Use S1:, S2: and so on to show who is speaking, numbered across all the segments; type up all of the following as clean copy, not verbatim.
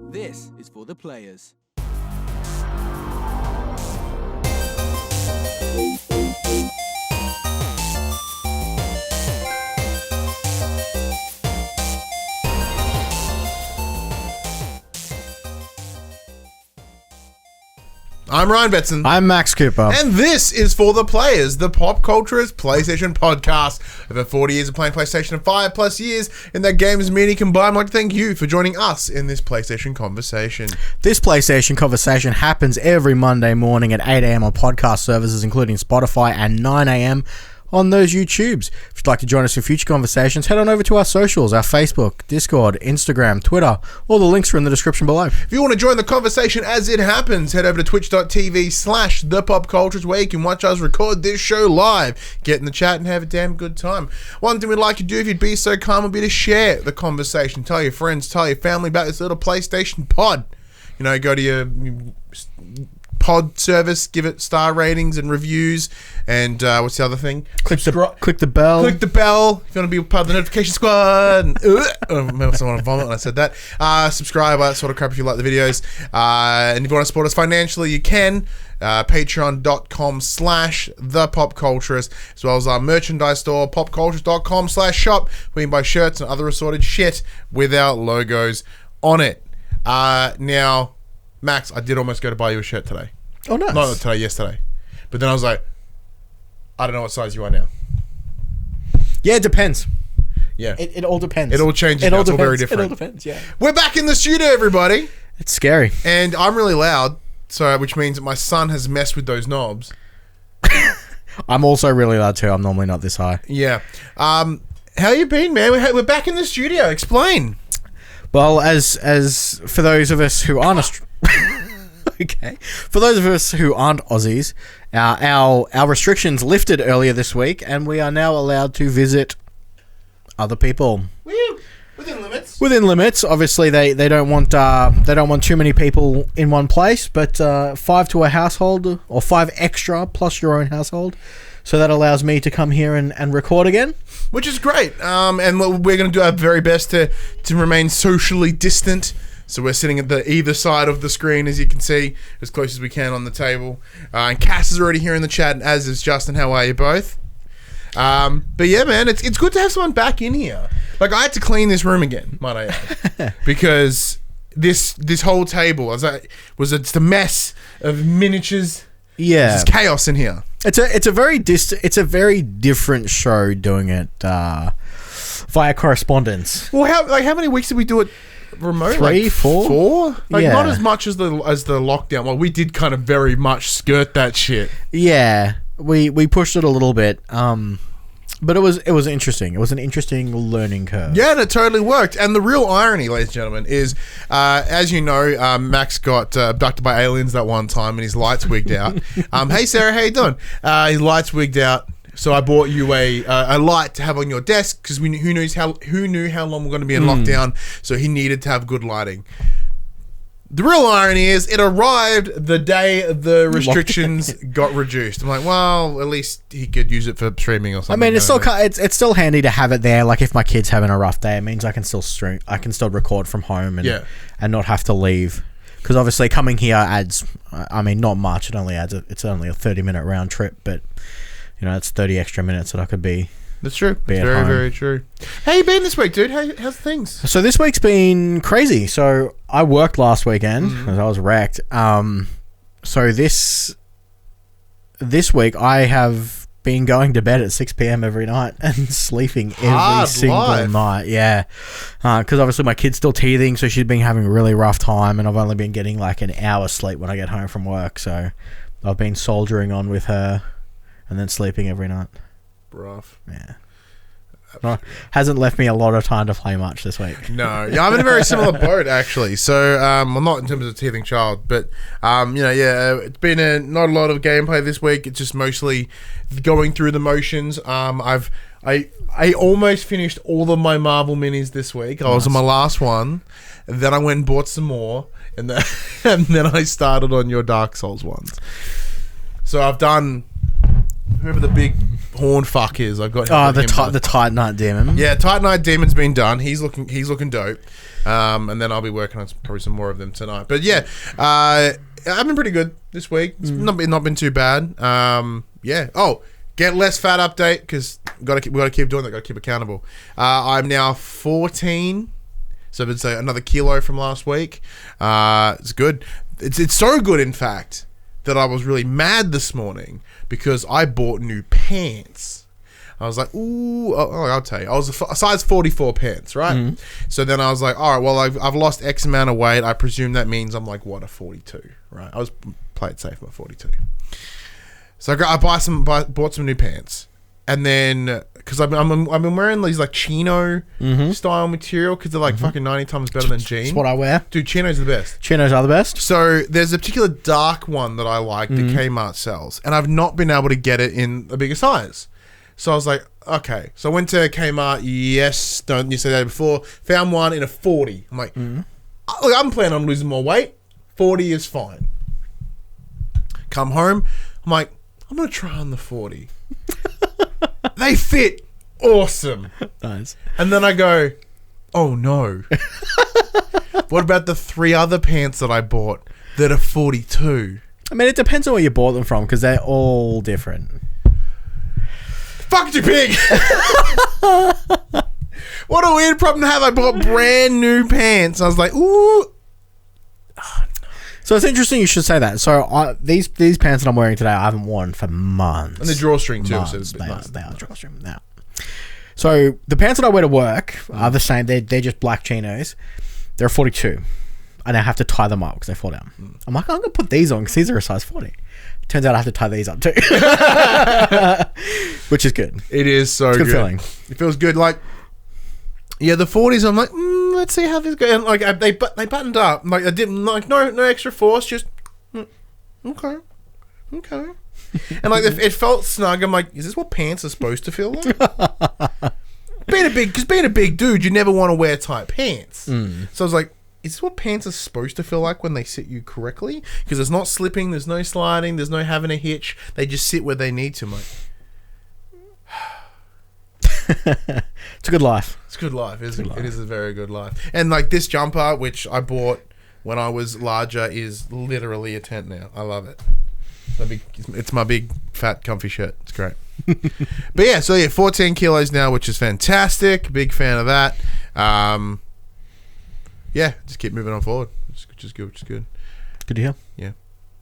S1: This is for the players.
S2: I'm Ryan Betson.
S3: I'm Max Cooper.
S2: And this is For the Players, the pop culturist PlayStation podcast. Over 40 years of playing PlayStation and 5+ years in that games media combined. I'd like to thank you for joining us in this PlayStation conversation.
S3: This PlayStation conversation happens every Monday morning at 8 a.m. on podcast services, including Spotify, and 9 a.m. on those YouTubes. If you'd like to join us in future conversations, head on over to our socials, our Facebook, Discord, Instagram, Twitter. All the links are in the description below.
S2: If you want to join the conversation as it happens, head over to twitch.tv/thepopcultures where you can watch us record this show live, get in the chat and have a damn good time. One thing we'd like to do, if you'd be so kind, would be to share the conversation. Tell your friends, tell your family about this little PlayStation pod. You know, go to your pod service, give it star ratings and reviews, and what's the other thing?
S3: Click the bell.
S2: Click the bell if you want to be part of the notification squad. I want to vomit when I said that. Subscribe, that sort of crap if you like the videos. And if you want to support us financially, you can. Patreon.com/thepopculturist, as well as our merchandise store, popculturist.com/shop, where you can buy shirts and other assorted shit with our logos on it. Now, Max, I did almost go to buy you a shirt today.
S3: Oh, nice.
S2: Not today, yesterday. But then I was like, I don't know what size you are now.
S3: Yeah, it depends.
S2: Yeah.
S3: It all depends.
S2: It all changes now. It's all very different.
S3: It all depends, yeah.
S2: We're back in the studio, everybody.
S3: It's scary.
S2: And I'm really loud, so which means that my son has messed with those knobs.
S3: I'm also really loud too. I'm normally not this high.
S2: Yeah. How you been, man? We're back in the studio. Explain.
S3: Well, as for those of us who aren't okay, for those of us who aren't Aussies, our restrictions lifted earlier this week, and we are now allowed to visit other people.
S2: Woo! Within limits.
S3: Within limits, obviously they don't want too many people in one place, but 5 to a household, or 5 extra plus your own household. So that allows me to come here and record again. Which
S2: is great. And we're going to do our very best to remain socially distant. So we're sitting at the either side of the screen, as you can see, as close as we can on the table. And Cass is already here in the chat, and as is Justin. How are you both? But yeah, man, it's good to have someone back in here. Like, I had to clean this room again, might I add. Because this whole table was just a mess of miniatures.
S3: Yeah.
S2: There's chaos in here.
S3: It's a very different show doing it via correspondence.
S2: Well, how many weeks did we do it remote?
S3: 3, 4?
S2: 4? Like,
S3: yeah.
S2: Not as much as the lockdown. Well, we did kind of very much skirt that shit.
S3: Yeah, we pushed it a little bit. But it was interesting. It was an interesting learning curve.
S2: Yeah, and it totally worked. And the real irony, ladies and gentlemen, is, as you know, Max got abducted by aliens that one time and his lights wigged out. Hey, Sarah, how you doing? His lights wigged out. So I bought you a light to have on your desk because who knew how long we're going to be in lockdown. So he needed to have good lighting. The real irony is it arrived the day the restrictions got reduced. I'm like, well, at least he could use it for streaming or something.
S3: I mean, it's still handy to have it there. Like, if my kid's having a rough day, it means I can still stream. I can still record from home and not have to leave. Because obviously coming here adds. I mean, not much. It only adds. It's only a 30-minute round trip, but you know, it's 30 extra minutes that I could be.
S2: That's true. That's very, very true. How you been this week, dude? How's things?
S3: So this week's been crazy. So I worked last weekend because I was wrecked. So this week I have been going to bed at 6 p.m. every night and sleeping every single night. Yeah. Because obviously my kid's still teething, so she's been having a really rough time, and I've only been getting like an hour sleep when I get home from work. So I've been soldiering on with her and then sleeping every night.
S2: Rough.
S3: Yeah. Well, hasn't left me a lot of time to play much this week.
S2: No. Yeah, I'm in a very similar boat, actually. So, well, not in terms of teething child, but, it's been not a lot of gameplay this week. It's just mostly going through the motions. I almost finished all of my Marvel minis this week. I was on my last one. Then I went and bought some more. And then I started on your Dark Souls ones. So I've done... Whoever the big horn fuckers. I've got.
S3: Oh,
S2: him done.
S3: the Titanite Demon.
S2: Yeah, Titanite Demon's been done. He's looking dope. And then I'll be working on probably some more of them tonight. But yeah, I've been pretty good this week. It's not been too bad. Yeah. Oh, get less fat update because we got to keep doing that. Got to keep accountable. I'm now 14, so it's another kilo from last week. It's good. It's so good, in fact, that I was really mad this morning because I bought new pants. I was like, ooh, I'll tell you. I was a size 44 pants, right? Mm-hmm. So then I was like, all right, well, I've lost X amount of weight. I presume that means I'm like, what, a 42, right? I was played safe by 42. So I bought some new pants. And then, because I've been wearing these like chino style material because they're like fucking 90 times better than jeans.
S3: That's what I wear.
S2: Dude, chinos are the best.
S3: Chinos are the best.
S2: So there's a particular dark one that I like that Kmart sells. And I've not been able to get it in a bigger size. So I was like, okay. So I went to Kmart. Yes, don't you say that before? Found one in a 40. I'm like, look, I'm planning on losing more weight. 40 is fine. Come home. I'm like, I'm going to try on the 40. They fit awesome.
S3: Nice.
S2: And then I go, oh no. What about the 3 other pants that I bought that are 42?
S3: I mean, it depends on where you bought them from because they're all different.
S2: Fuck you, pig! What a weird problem to have. I bought brand new pants. I was like, ooh.
S3: So it's interesting you should say that. So these pants that I'm wearing today, I haven't worn for months.
S2: And the drawstring too.
S3: Months.
S2: So it's a bit nice.
S3: They are drawstring now. So the pants that I wear to work are the same. They're just black chinos. They're 42. I now have to tie them up because they fall down. I'm like, I'm going to put these on because these are a size 40. Turns out I have to tie these up too. Which is good.
S2: It is so good.
S3: Good feeling.
S2: It feels good. Like, yeah, the 40s, I'm like, let's see how this goes. And like, they buttoned up. Like, I didn't, like, no extra force, just, okay. And like, it felt snug. I'm like, is this what pants are supposed to feel like? being a big dude, you never want to wear tight pants. So I was like, is this what pants are supposed to feel like when they sit you correctly? Because there's not slipping, there's no sliding, there's no having a hitch. They just sit where they need to, mate.
S3: It's a good life.
S2: It's a good life, isn't it? It is a very good life. And like this jumper, which I bought when I was larger, is literally a tent now. I love it. It's my big, fat, comfy shirt. It's great. But yeah, so yeah, 14 kilos now, which is fantastic. Big fan of that. Yeah, just keep moving on forward, which is good.
S3: Good to hear.
S2: Yeah,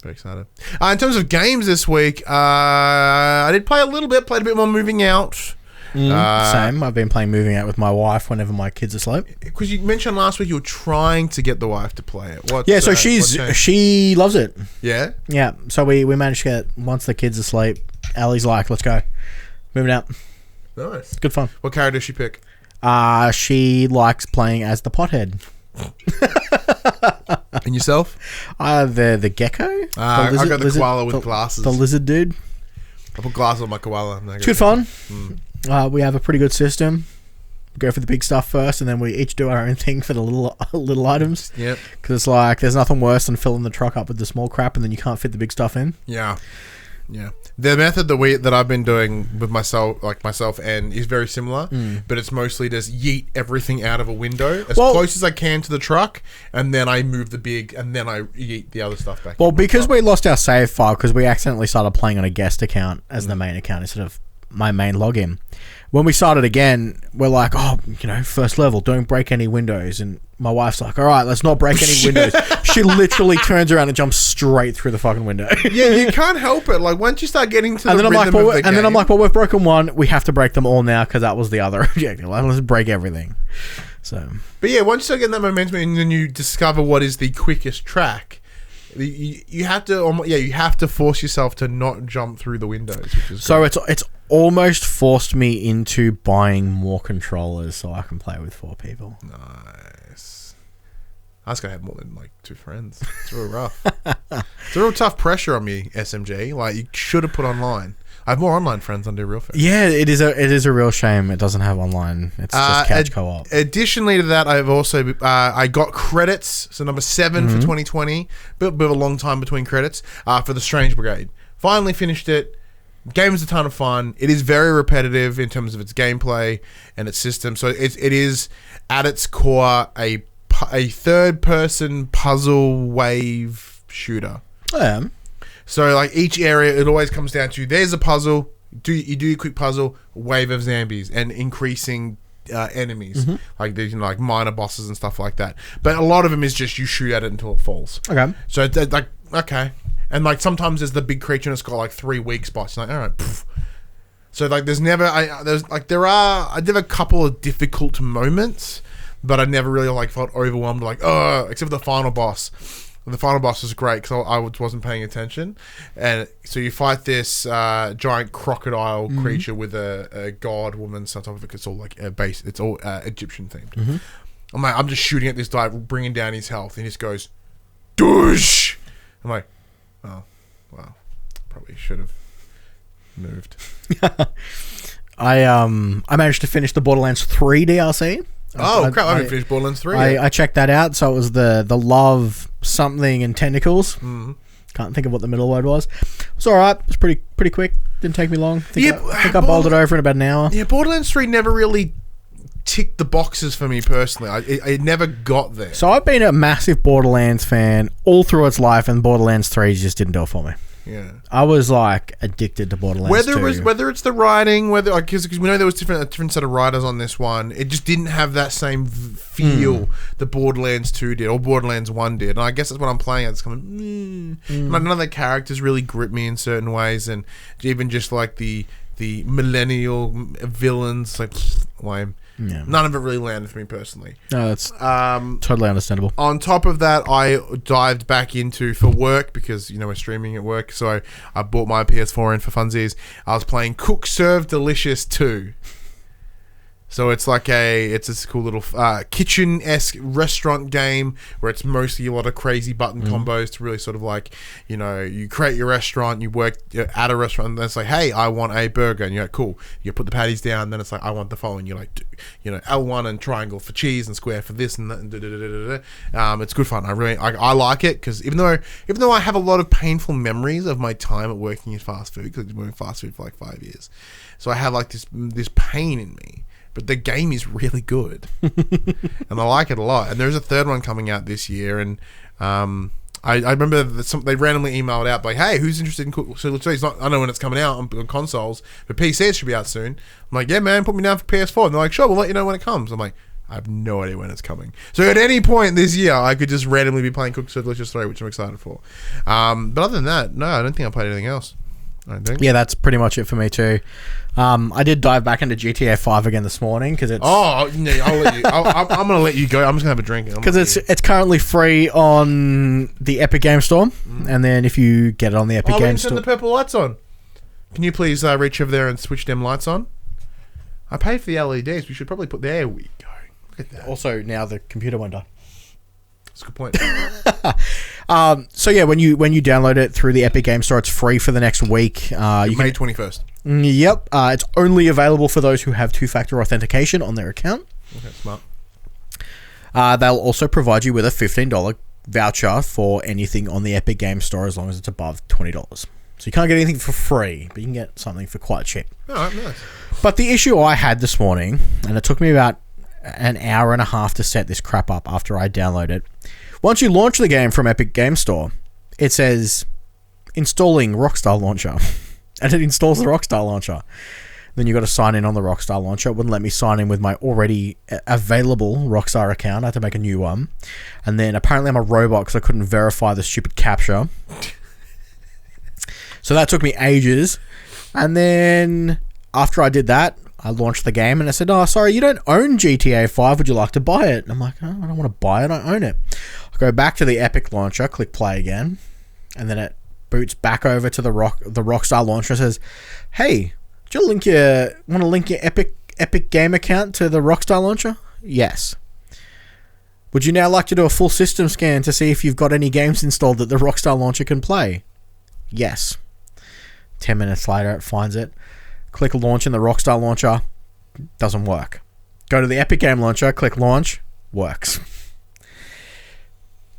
S2: very excited. In terms of games this week, I did play a little bit, played a bit more Moving Out.
S3: Same. I've been playing Moving Out with my wife whenever my kids are asleep.
S2: Because you mentioned last week you were trying to get the wife to play it.
S3: Yeah, so she loves it.
S2: Yeah?
S3: Yeah, so we managed to get, once the kids are asleep, Allie's like, let's go. Moving Out.
S2: Nice.
S3: Good fun.
S2: What character does she pick?
S3: She likes playing as the pothead.
S2: And yourself?
S3: The gecko.
S2: I got the koala with glasses.
S3: The lizard dude.
S2: I put glasses on my koala.
S3: It's good fun. We have a pretty good system. We go for the big stuff first, and then we each do our own thing for the little items. Yep. Because it's like there's nothing worse than filling the truck up with the small crap, and then you can't fit the big stuff in.
S2: Yeah. The method that I've been doing with myself and is very similar, but it's mostly just yeet everything out of a window as close as I can to the truck, and then I move the big, and then I yeet the other stuff back.
S3: Well, because we lost our save file because we accidentally started playing on a guest account as the main account instead of my main login. When we started again, we're like, first level, don't break any windows. And my wife's like, all right, let's not break any windows. She literally turns around and jumps straight through the fucking window.
S2: Yeah, you can't help it. Like, once you start getting to
S3: and
S2: the
S3: then
S2: rhythm of the game.
S3: And then I'm like, well, we've broken one. We have to break them all now because that was the other objective. Like, let's break everything. So,
S2: but yeah, once you start getting that momentum and then you discover what is the quickest track, you have to force yourself to not jump through the windows. Which is
S3: so great. It's almost forced me into buying more controllers so I can play with 4 people.
S2: Nice. I was gonna have more than like 2 friends. It's real rough. It's a real tough pressure on me, SMG. Like, you should have put online. I have more online friends than I do real friends.
S3: Yeah, it is a real shame it doesn't have online. It's just couch co-op.
S2: Additionally to that, I've also I got credits, so number 7 for 2020. Bit of a long time between credits for the Strange Brigade. Finally finished it. Game is a ton of fun. It is very repetitive in terms of its gameplay and its system. So it is at its core a third-person puzzle wave shooter.
S3: I am.
S2: So like each area, it always comes down to there's a puzzle. You do a quick puzzle, wave of zombies, and increasing enemies, like these like minor bosses and stuff like that. But a lot of them is just you shoot at it until it falls.
S3: Okay.
S2: So it's like okay, and like sometimes there's the big creature and it's got like 3 weak spots. You're like all right. Poof. So like there's never I did a couple of difficult moments, but I never really like felt overwhelmed like except for the final boss. The final boss was great because I wasn't paying attention, and so you fight this giant crocodile creature with a god woman on top of it. It's all like it's all Egyptian themed. I'm just shooting at this guy, bringing down his health, and he just goes, "Douche!" I'm like, oh, wow, probably should have moved.
S3: I managed to finish the Borderlands 3 DLC.
S2: Oh crap! I haven't finished Borderlands 3 yet.
S3: I checked that out. So it was the love something and tentacles. Can't think of what the middle word was. It's all right. It was pretty quick. Didn't take me long. I think I bowled it over in about an hour.
S2: Yeah, Borderlands 3 never really ticked the boxes for me personally. I never got there.
S3: So I've been a massive Borderlands fan all through its life, and Borderlands 3 just didn't do it for me.
S2: Yeah,
S3: I was like addicted to Borderlands 2.
S2: Whether it's the writing, because we know there was a different set of writers on this one, it just didn't have that same feel that Borderlands 2 did or Borderlands 1 did. And I guess that's what I'm playing at. It's kind of none of the characters really grip me in certain ways, and even just like the millennial villains, like lame.
S3: Yeah.
S2: None of it really landed for me personally.
S3: No, that's totally understandable.
S2: On top of that, I dived back into, for work, because, we're streaming at work, so I bought my PS4 in for funsies. I was playing Cook Serve Delicious 2. So it's like it's this cool little kitchen-esque restaurant game where it's mostly a lot of crazy button combos to really sort of like, you create your restaurant, you work at a restaurant, and then it's like, hey, I want a burger, and you're like, cool. You put the patties down, then it's like, I want the following. You're like, L1 and triangle for cheese and square for this and that, and it's good fun. I like it because even though I have a lot of painful memories of my time at working in fast food, because I've been working fast food for like 5 years, so I have like this pain in me. But the game is really good, and I like it a lot. And there's a third one coming out this year, and I remember that they randomly emailed out like, "Hey, who's interested in Cook Serve Delicious?" I don't know when it's coming out on consoles, but PC it should be out soon. I'm like, "Yeah, man, put me down for PS4." And they're like, "Sure, we'll let you know when it comes." I'm like, I have no idea when it's coming. So at any point this year, I could just randomly be playing Cook Serve Delicious 3, which I'm excited for. But other than that, no, I don't think I played anything else. I don't think.
S3: Yeah, that's pretty much it for me too. I did dive back into GTA 5 again this morning because it's...
S2: Oh, no, I'll let you... I'm going to let you go. I'm just going to have a drink.
S3: Because it's currently free on the Epic Game Store. And then if you get it on the Epic Game Store...
S2: turn the purple lights on. Can you please reach over there and switch them lights on? I paid for the LEDs. We should probably put... There we go. Look at that. Also,
S3: now the computer won't die.
S2: That's a good point.
S3: So yeah, when you download it through the Epic Game Store, it's free for the next week.
S2: May 21st.
S3: Yep. It's only available for those who have two-factor authentication on their account.
S2: Okay, smart.
S3: They'll also provide you with a $15 voucher for anything on the Epic Game Store as long as it's above $20. So you can't get anything for free, but you can get something for quite cheap.
S2: All right, nice.
S3: But the issue I had this morning, and it took me about an hour and a half to set this crap up after I downloaded it. Once you launch the game from Epic Game Store, it says installing Rockstar Launcher. And it installs the Rockstar Launcher. Then you got to sign in on the Rockstar Launcher. It wouldn't let me sign in with my already available Rockstar account. I had to make a new one. And then apparently I'm a robot because I couldn't verify the stupid captcha. So that took me ages. And then after I did that, I launched the game and I said, "Oh, sorry, you don't own GTA 5. Would you like to buy it?" And I'm like, "Oh, I don't want to buy it. I own it." I go back to the Epic Launcher, click play again. And then it boots back over to the Rockstar Launcher and says, "Hey, do you want to link your Epic Game account to the Rockstar Launcher?" "Yes." "Would you now like to do a full system scan to see if you've got any games installed that the Rockstar Launcher can play?" "Yes." 10 minutes later, it finds it. Click launch in the Rockstar Launcher. Doesn't work. Go to the Epic Game Launcher, click launch. Works.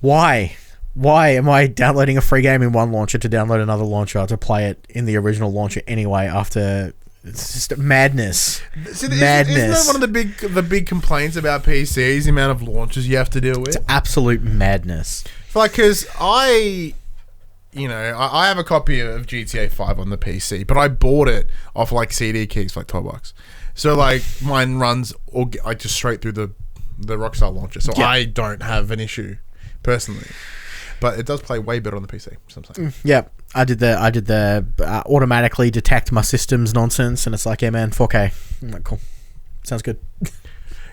S3: Why? Why am I downloading a free game in one launcher to download another launcher to play it in the original launcher anyway? After it's just madness.
S2: So
S3: Madness.
S2: Isn't that one of the big complaints about PCs? The amount of launches you have to deal with.
S3: It's absolute madness.
S2: Like, because I have a copy of GTA 5 on the PC, but I bought it off like CD keys for like $12. So like mine runs like just straight through the Rockstar launcher, so I don't have an issue personally. But it does play way better on the PC sometimes.
S3: Yeah, I did the automatically detect my system's nonsense, and it's like, yeah, man, 4K. I'm like, cool, sounds good.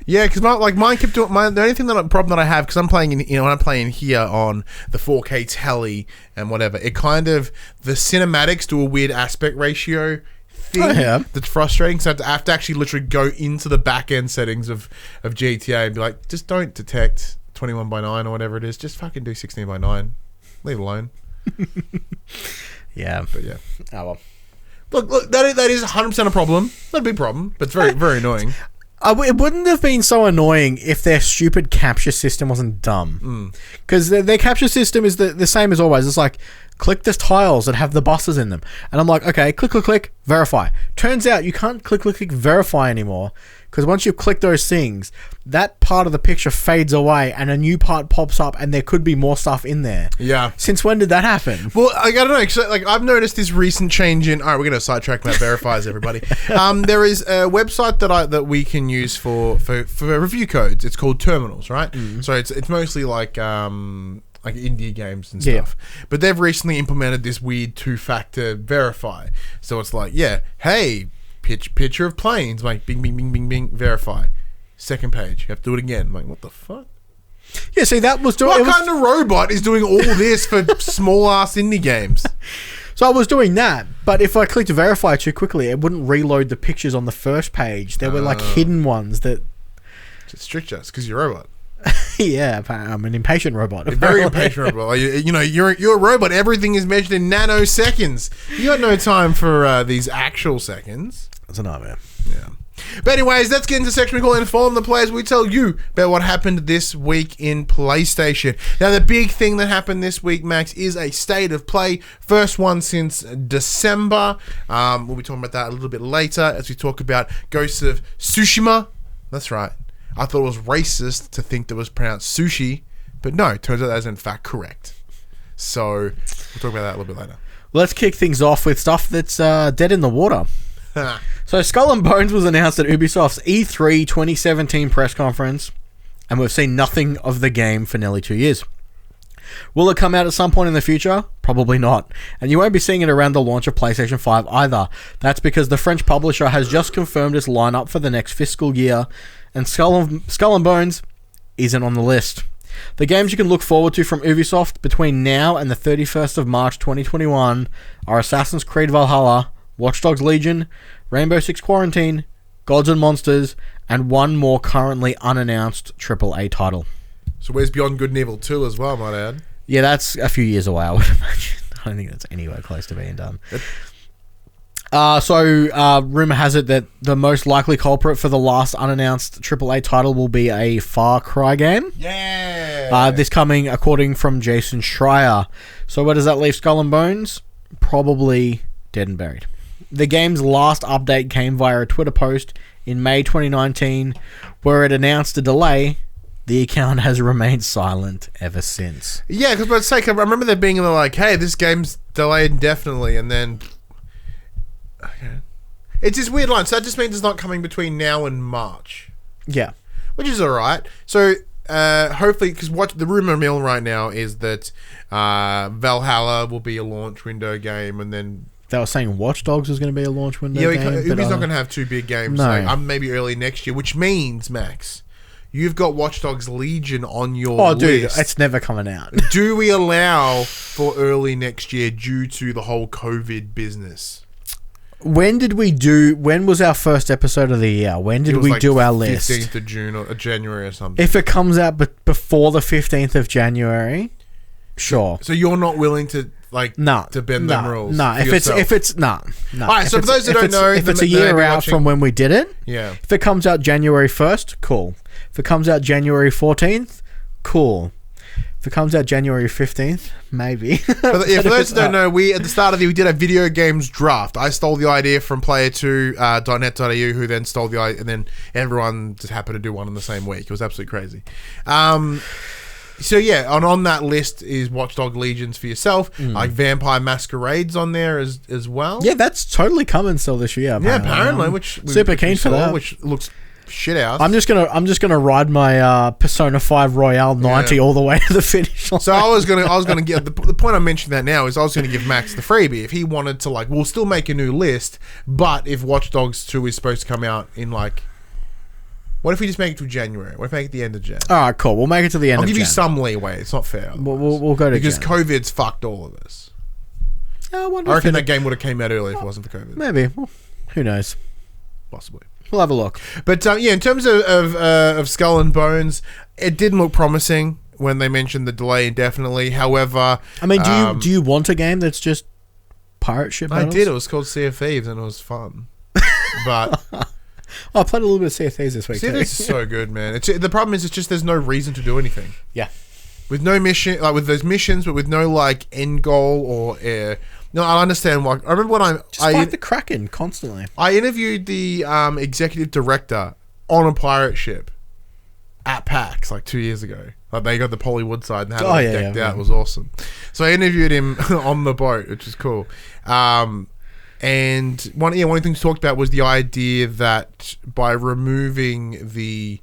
S2: Yeah, because mine kept doing the only problem that I have, because I'm playing when I'm playing here on the 4K telly and whatever, it kind of the cinematics do a weird aspect ratio thing that's frustrating. So I have to actually literally go into the back end settings of GTA and be like, just don't detect 21:9 or whatever it is. Just fucking do 16:9. Leave it alone.
S3: Yeah,
S2: but yeah.
S3: Oh well.
S2: Look, that is 100% a problem. Not a big problem, but it's very, very annoying.
S3: It wouldn't have been so annoying if their stupid capture system wasn't dumb. Because their capture system is the same as always. It's like, click the tiles that have the buses in them. And I'm like, okay, click, verify. Turns out you can't click, verify anymore. Because once you click those things, that part of the picture fades away and a new part pops up and there could be more stuff in there.
S2: Yeah.
S3: Since when did that happen?
S2: Well, I don't know. So, like, I've noticed this recent change in... All right, we're going to sidetrack Matt Verifies, everybody. There is a website that we can use for review codes. It's called Terminals, right? So it's mostly like indie games and stuff. But they've recently implemented this weird two-factor verify. So it's like, hey... Picture of planes, like bing, bing, bing, bing, bing, verify. Second page, you have to do it again. I'm like, what the fuck?
S3: Yeah, see, that was doing...
S2: What kind of robot is doing all this for small-ass indie games?
S3: So I was doing that, but if I clicked verify too quickly, it wouldn't reload the pictures on the first page. There were like hidden ones that...
S2: Just strict us, because you're a robot.
S3: Yeah, I'm an impatient robot.
S2: A very impatient robot. You're a robot. Everything is measured in nanoseconds. You got no time for these actual seconds.
S3: That's a nightmare.
S2: Yeah. But anyways, let's get into the section we call Inform the Players. We tell you about what happened this week in PlayStation. Now, the big thing that happened this week, Max, is a state of play. First one since December. We'll be talking about that a little bit later as we talk about Ghost of Tsushima. That's right. I thought it was racist to think that it was pronounced sushi, but no, it turns out that is in fact correct. So, we'll talk about that a little bit later.
S3: Let's kick things off with stuff that's dead in the water. So, Skull and Bones was announced at Ubisoft's E3 2017 press conference, and we've seen nothing of the game for nearly 2 years. Will it come out at some point in the future? Probably not. And you won't be seeing it around the launch of PlayStation 5 either. That's because the French publisher has just confirmed its lineup for the next fiscal year, and Skull and Bones isn't on the list. The games you can look forward to from Ubisoft between now and the 31st of March 2021 are Assassin's Creed Valhalla, Watch Dogs Legion, Rainbow Six Quarantine, Gods and Monsters, and one more currently unannounced AAA title.
S2: So where's Beyond Good and Evil 2 as well, might I add?
S3: Yeah, that's a few years away, I would imagine. I don't think that's anywhere close to being done. Rumor has it that the most likely culprit for the last unannounced AAA title will be a Far Cry game.
S2: Yeah!
S3: This coming, according from Jason Schreier. So where does that leave Skull and Bones? Probably dead and buried. The game's last update came via a Twitter post in May 2019, where it announced a delay. The account has remained silent ever since.
S2: Yeah, because I remember there being like, hey, this game's delayed indefinitely, and then... Okay. It's this weird line, so that just means it's not coming between now and March.
S3: Yeah.
S2: Which is alright. So, hopefully, because what the rumor mill right now is that Valhalla will be a launch window game, and then...
S3: They were saying Watch Dogs was going to be a launch window game.
S2: Yeah, Ubi's not going to have two big games.
S3: No.
S2: Like, maybe early next year, which means, Max... You've got Watch Dogs Legion on your list. Oh, dude,
S3: it's never coming out.
S2: Do we allow for early next year due to the whole COVID business?
S3: When was our first episode of the year? When did we do our list?
S2: 15th of June or January or something.
S3: If it comes out before the 15th of January, sure.
S2: So you're not willing to to bend them rules?
S3: No, if it's no.
S2: Alright, so for those who don't know,
S3: if it's a year out from when we did it,
S2: yeah.
S3: If it comes out January 1st, cool. If it comes out January 14th, cool. If it comes out January 15th, maybe.
S2: For those who don't know, we at the start of the year we did a video games draft. I stole the idea from player2.net.au, who then stole the idea, and then everyone just happened to do one in the same week. It was absolutely crazy. So yeah, on that list is Watchdog Legions for yourself, like Vampire Masquerades on there as well.
S3: Yeah, that's totally coming still this year.
S2: Apparently, which
S3: super keen for that.
S2: Which looks shit out.
S3: I'm just gonna ride my Persona 5 Royale 90 all the way to the finish line.
S2: So I was gonna get the point I'm mentioning that now is I was gonna give Max the freebie if he wanted to, like, we'll still make a new list, but if Watch Dogs 2 is supposed to come out in, like, what if we just make it to January? What if we make it the end of Jan?
S3: All right, cool. We'll make it to the end.
S2: I'll
S3: of
S2: give you
S3: Jan.
S2: some leeway. It's not fair.
S3: We'll go to
S2: because
S3: Jan.
S2: COVID's fucked all of us.
S3: I
S2: I reckon that game would have came out early if it wasn't for COVID.
S3: Maybe. Well, who knows?
S2: Possibly.
S3: We'll have a look.
S2: But yeah, in terms of Skull and Bones, it didn't look promising when they mentioned the delay indefinitely. However,
S3: I mean, do you want a game that's just pirate ship battles?
S2: I did. It was called Sea of Thieves and it was fun. But
S3: I played a little bit of Sea of Thieves this week.
S2: Sea of Thieves is so good, man. The problem is it's just there's no reason to do anything.
S3: Yeah.
S2: With no mission, like with those missions, but with no like end goal or no, I understand why. I remember when I
S3: fight the Kraken constantly.
S2: I interviewed the executive director on a pirate ship at PAX like 2 years ago. Like they got the Polly Woodside and had it decked out. It was awesome. So I interviewed him on the boat, which is cool. And one of the things we talked about was the idea that by removing the,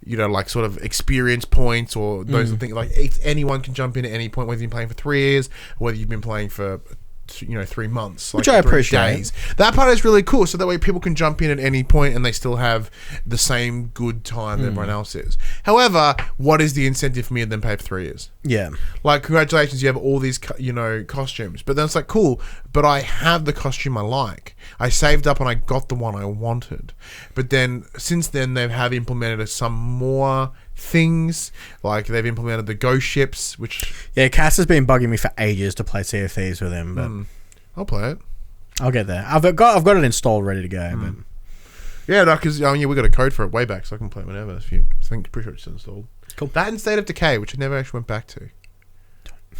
S2: like sort of experience points or those things, like anyone can jump in at any point, whether you've been playing for 3 years, or whether you've been playing for 3 months,
S3: which I appreciate.
S2: Days. That part is really cool, so that way people can jump in at any point and they still have the same good time that everyone else is. However, what is the incentive for me to then pay for 3 years?
S3: Yeah,
S2: like, congratulations, you have all these costumes, but then it's like, cool, but I have the costume I like. I saved up and I got the one I wanted. But then since then they have implemented some more things, like they've implemented the ghost ships, which
S3: Cass has been bugging me for ages to play Sea of Thieves with him, but
S2: I'll play it.
S3: I'll get there. I've got it installed, ready to go. But
S2: yeah, no, because we got a code for it way back, so I can play it whenever. If you think, pretty sure it's installed. Cool. That and State of Decay, which I never actually went back to.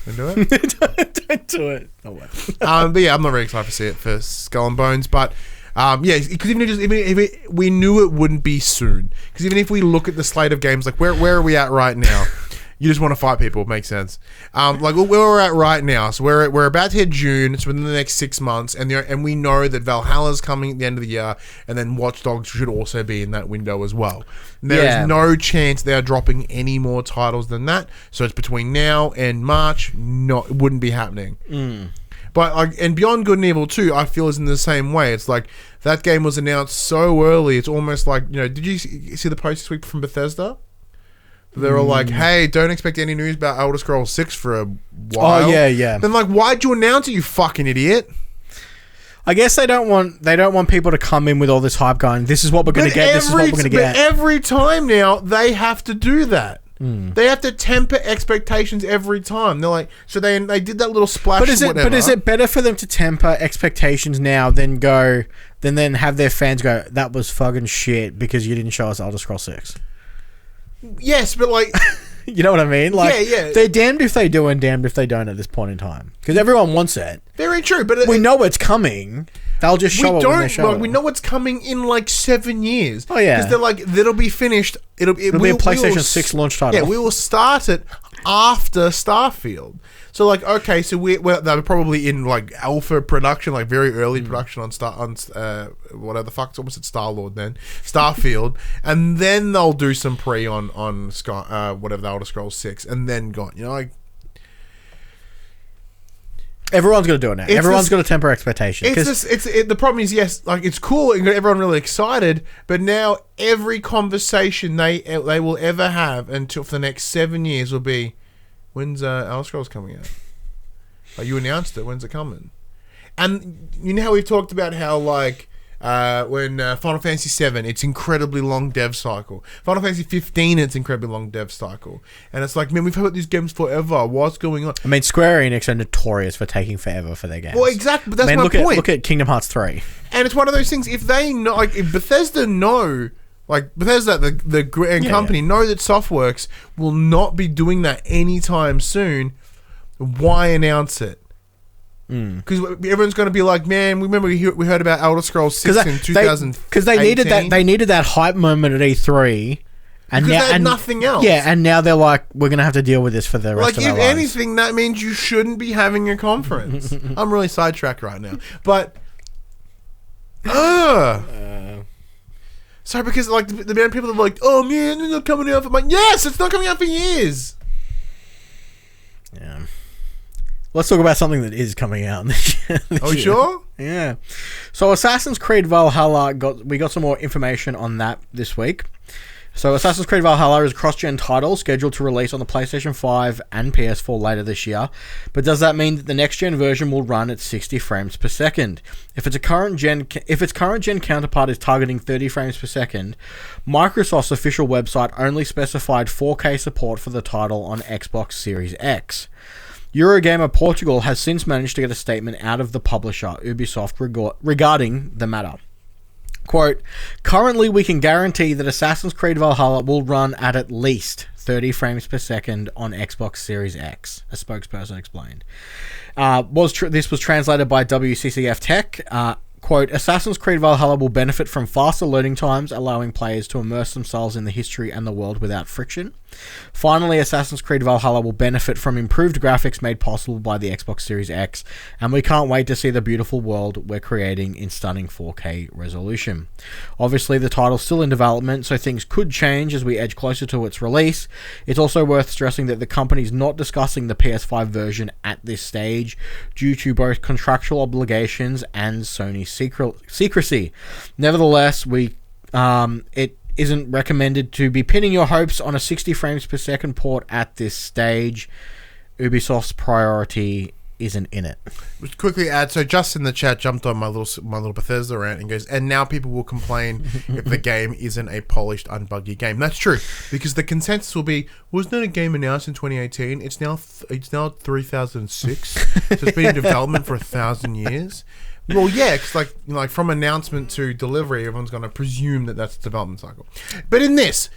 S2: Don't do it.
S3: Don't do it. Oh, well.
S2: But yeah, I'm not very excited to see it for Skull and Bones, but. Because even if we knew it wouldn't be soon. Because even if we look at the slate of games, like where are we at right now? You just want to fight people. It makes sense. Like where we're at right now. So we're about to hit June. It's within the next 6 months, and we know that Valhalla's coming at the end of the year, and then Watch Dogs should also be in that window as well. And there is no chance they are dropping any more titles than that. So it's between now and March. No, it wouldn't be happening. But and Beyond Good and Evil 2, I feel is in the same way. It's like that game was announced so early. It's almost like, did you see the post this week from Bethesda? They were like, "Hey, don't expect any news about Elder Scrolls 6 for a while."
S3: Oh yeah.
S2: Then like, why'd you announce it, you fucking idiot?
S3: I guess they don't want people to come in with all this hype going, "This is what we're going to get. This is what we're going to get."
S2: But every time now they have to do that. They have to temper expectations every time. They're like, so they did that little splash.
S3: But is it better for them to temper expectations now than then have their fans go, "That was fucking shit because you didn't show us Elder Scrolls 6"?
S2: Yes, but like,
S3: you know what I mean? Like,
S2: yeah.
S3: They're damned if they do and damned if they don't at this point in time, because everyone wants it.
S2: Very true, but
S3: we know it's coming. They'll just show it when they show it.
S2: We know what's coming in like 7 years.
S3: Oh yeah,
S2: because they're like, that'll be finished. It'll be a
S3: PlayStation 6 launch title.
S2: Yeah, we will start it after Starfield. So like, okay, so they're probably in like alpha production, like very early production on whatever the fuck, it's almost at Star-Lord then, Starfield, and then they'll do some pre on Sky, whatever the Elder Scrolls 6, and then gone. Like.
S3: Everyone's going to do it now. Everyone's going to temper expectations.
S2: The problem is, yes, like it's cool and got everyone really excited, but now every conversation they will ever have until for the next 7 years will be, when's Elder Scrolls coming out? Like, you announced it. When's it coming? And you know how we've talked about how like when Final Fantasy VII, it's incredibly long dev cycle. Final Fantasy 15, it's incredibly long dev cycle. And it's like, man, we've had these games forever. What's going on?
S3: I mean, Square Enix are notorious for taking forever for their games.
S2: Well, exactly. But that's my point.
S3: Look at Kingdom Hearts 3.
S2: And it's one of those things. If they know, like, if Bethesda know Like Bethesda, the company, know that Softworks will not be doing that anytime soon. Why announce it? Because everyone's going to be like, man, remember we heard about Elder Scrolls 6 in 2000
S3: because they needed that hype moment at E3, and
S2: because
S3: now
S2: they had nothing else.
S3: Yeah, and now they're like, we're going to have to deal with this for the rest of our
S2: lives. Like, if anything, that means you shouldn't be having a conference. I'm really sidetracked right now, but sorry, because like the amount of people that are like, oh man, it's not coming out for yes, it's not coming out for years.
S3: Yeah. Let's talk about something that is coming out this year.
S2: Are we sure?
S3: Yeah. So Assassin's Creed Valhalla, we got some more information on that this week. So Assassin's Creed Valhalla is a cross-gen title scheduled to release on the PlayStation 5 and PS4 later this year. But does that mean that the next-gen version will run at 60 frames per second? If its current gen counterpart is targeting 30 frames per second, Microsoft's official website only specified 4K support for the title on Xbox Series X. Eurogamer Portugal has since managed to get a statement out of the publisher, Ubisoft, regarding the matter. Quote, currently we can guarantee that Assassin's Creed Valhalla will run at least 30 frames per second on Xbox Series X, a spokesperson explained. This was translated by WCCF Tech. Quote, Assassin's Creed Valhalla will benefit from faster loading times, allowing players to immerse themselves in the history and the world without friction. Finally, Assassin's Creed Valhalla will benefit from improved graphics made possible by the Xbox Series X, and we can't wait to see the beautiful world we're creating in stunning 4K resolution. Obviously, the title's still in development, so things could change as we edge closer to its release. It's also worth stressing that the company's not discussing the PS5 version at this stage due to both contractual obligations and Sony's secrecy. Nevertheless, it isn't recommended to be pinning your hopes on a 60 frames per second port at this stage. Ubisoft's priority isn't in it.
S2: Just quickly add, so just in the chat jumped on my little Bethesda rant and goes, and now people will complain if the game isn't a polished, unbuggy game. That's true, because the consensus will be, wasn't it a game announced in 2018? It's now 3006, so it's been in development for 1,000 years. Well, yeah, because like from announcement to delivery, everyone's going to presume that that's the development cycle. But in this,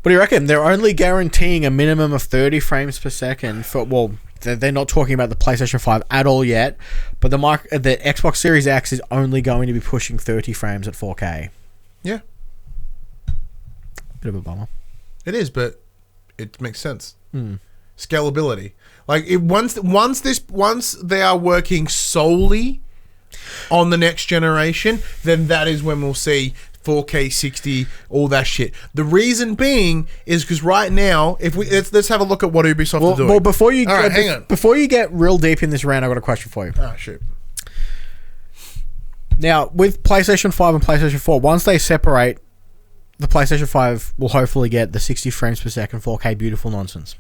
S3: what do you reckon? They're only guaranteeing a minimum of 30 frames per second for, well, they're not talking about the PlayStation 5 at all yet, but the Xbox Series X is only going to be pushing 30 frames at 4K.
S2: Yeah.
S3: Bit of a bummer.
S2: It is, but it makes sense. Scalability. Like once they are working solely on the next generation, then that is when we'll see 4K 60, all that shit. The reason being is because right now, if we let's have a look at what Ubisoft are doing.
S3: Well, before you
S2: hang on.
S3: Before you get real deep in this rant, I got a question for you.
S2: Oh shoot.
S3: Now, with PlayStation 5 and PlayStation 4, once they separate, the PlayStation 5 will hopefully get the 60 frames per second 4K beautiful nonsense.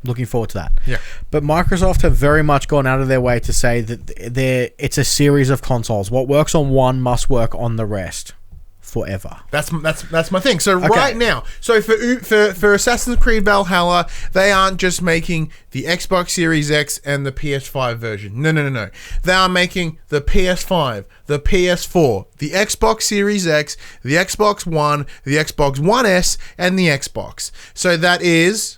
S3: Looking forward to that.
S2: Yeah.
S3: But Microsoft have very much gone out of their way to say that it's a series of consoles. What works on one must work on the rest forever.
S2: That's my thing. So right now, so for Assassin's Creed Valhalla, they aren't just making the Xbox Series X and the PS5 version. No. They are making the PS5, the PS4, the Xbox Series X, the Xbox One, the Xbox One S, and the Xbox. So that is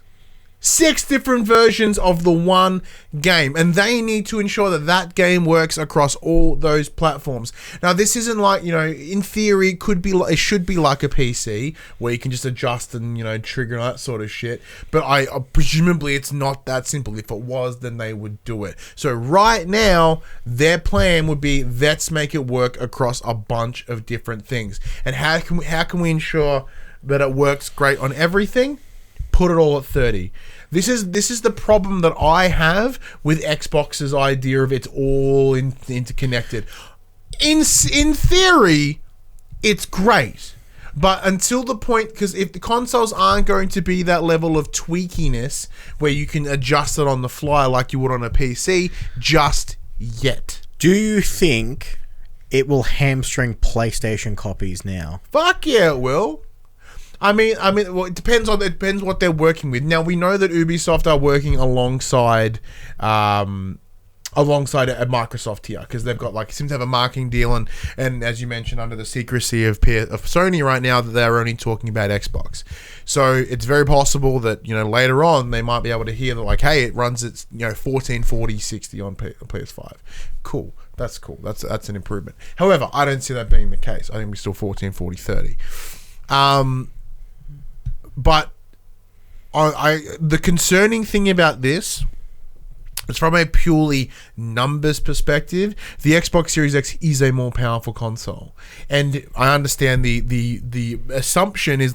S2: 6 different versions of the one game, and they need to ensure that game works across all those platforms. Now, this isn't like, in theory, it should be like a PC where you can just adjust and trigger and that sort of shit. But presumably it's not that simple. If it was, then they would do it. So right now, their plan would be, let's make it work across a bunch of different things. And how can we ensure that it works great on everything? Put it all at 30. This is the problem that I have with Xbox's idea of it's all interconnected. In theory, it's great, but until the point, because if the consoles aren't going to be that level of tweakiness where you can adjust it on the fly like you would on a PC, just yet.
S3: Do you think it will hamstring PlayStation copies now?
S2: Fuck yeah, it will. I mean, well, it depends what they're working with. Now we know that Ubisoft are working alongside alongside a Microsoft here, because they've got seem to have a marketing deal, and as you mentioned, under the secrecy of Sony right now, that they're only talking about Xbox. So it's very possible that later on they might be able to hear that hey, it runs at 1440 60 on PS5. Cool. That's cool. That's an improvement. However, I don't see that being the case. I think we're still 1440 30. But the concerning thing about this, it's from a purely numbers perspective. The Xbox Series X is a more powerful console, and I understand the assumption is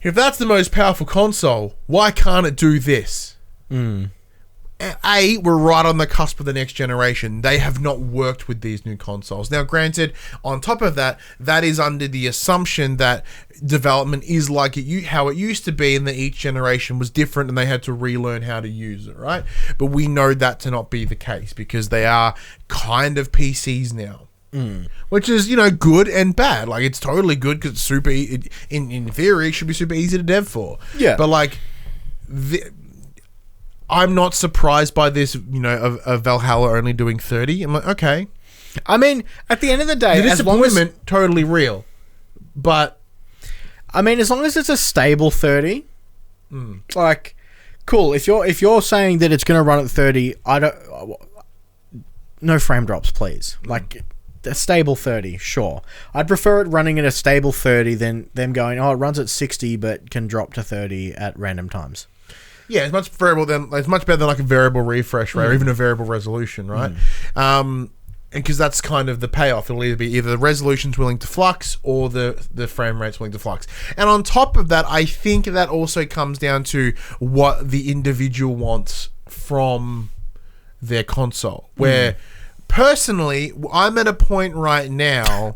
S2: if that's the most powerful console, why can't it do this? We're right on the cusp of the next generation. They have not worked with these new consoles. Now, granted, on top of that, that is under the assumption that development is how it used to be, and that each generation was different and they had to relearn how to use it, right? But we know that to not be the case, because they are kind of PCs now. Which is, good and bad. It's totally good because it's super, in theory, it should be super easy to dev for.
S3: Yeah.
S2: But I'm not surprised by this, of Valhalla only doing 30. I'm like, okay.
S3: I mean, at the end of the day,
S2: the disappointment, totally real. But
S3: I mean, as long as it's a stable 30, cool. If you're saying that it's going to run at 30, no frame drops, please. A stable 30, sure. I'd prefer it running at a stable 30 than them going, it runs at 60 but can drop to 30 at random times.
S2: Yeah, it's much better than a variable refresh rate or even a variable resolution, right? And because that's kind of the payoff. It'll either the resolution's willing to flux or the frame rate's willing to flux. And on top of that, I think that also comes down to what the individual wants from their console. Where personally, I'm at a point right now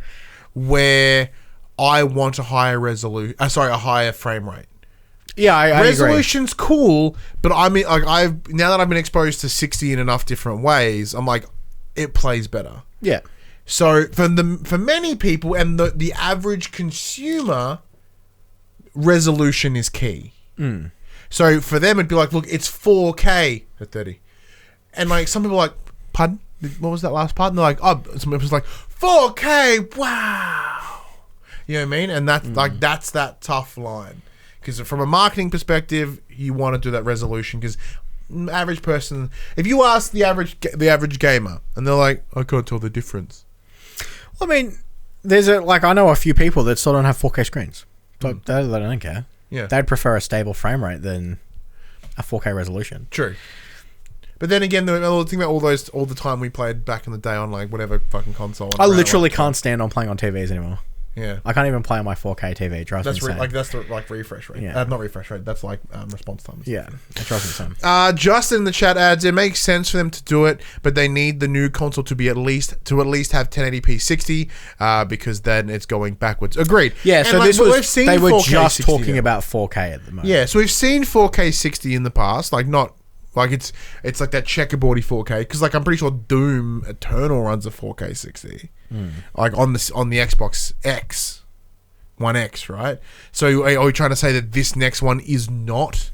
S2: where I want a higher a higher frame rate.
S3: Yeah, I
S2: resolution's agree. Cool, but I mean, now that I've been exposed to 60 in enough different ways, I'm it plays better.
S3: Yeah.
S2: So for many people and the average consumer, resolution is key. So for them, it'd be look, it's 4K at 30, and some people are pardon, what was that last part? And they're some people was 4K, wow. You know what I mean? And that's that's that tough line. Because from a marketing perspective, you want to do that resolution. Because average person, if you ask the average gamer, and they're I can't tell the difference.
S3: Well, I mean, there's I know a few people that still don't have 4K screens. So they don't care.
S2: Yeah,
S3: they'd prefer a stable frame rate than a 4K resolution.
S2: True. But then again, think about all the time we played back in the day on whatever fucking console.
S3: I literally can't stand on playing on TVs anymore.
S2: Yeah,
S3: I can't even play on my 4K TV. It drives me insane.
S2: That's the refresh rate.
S3: Yeah.
S2: Not refresh rate. That's response times.
S3: Yeah, it drives me insane.
S2: Justin in the chat adds, it makes sense for them to do it, but they need the new console to at least have 1080p 60, because then it's going backwards. Agreed.
S3: Yeah. So they were just
S2: 60
S3: talking about 4K at the moment.
S2: Yeah. So we've seen 4K 60 in the past, not. It's like that checkerboardy 4K, because I'm pretty sure Doom Eternal runs a 4K 60, on the Xbox One X, right? So are we trying to say that this next one is not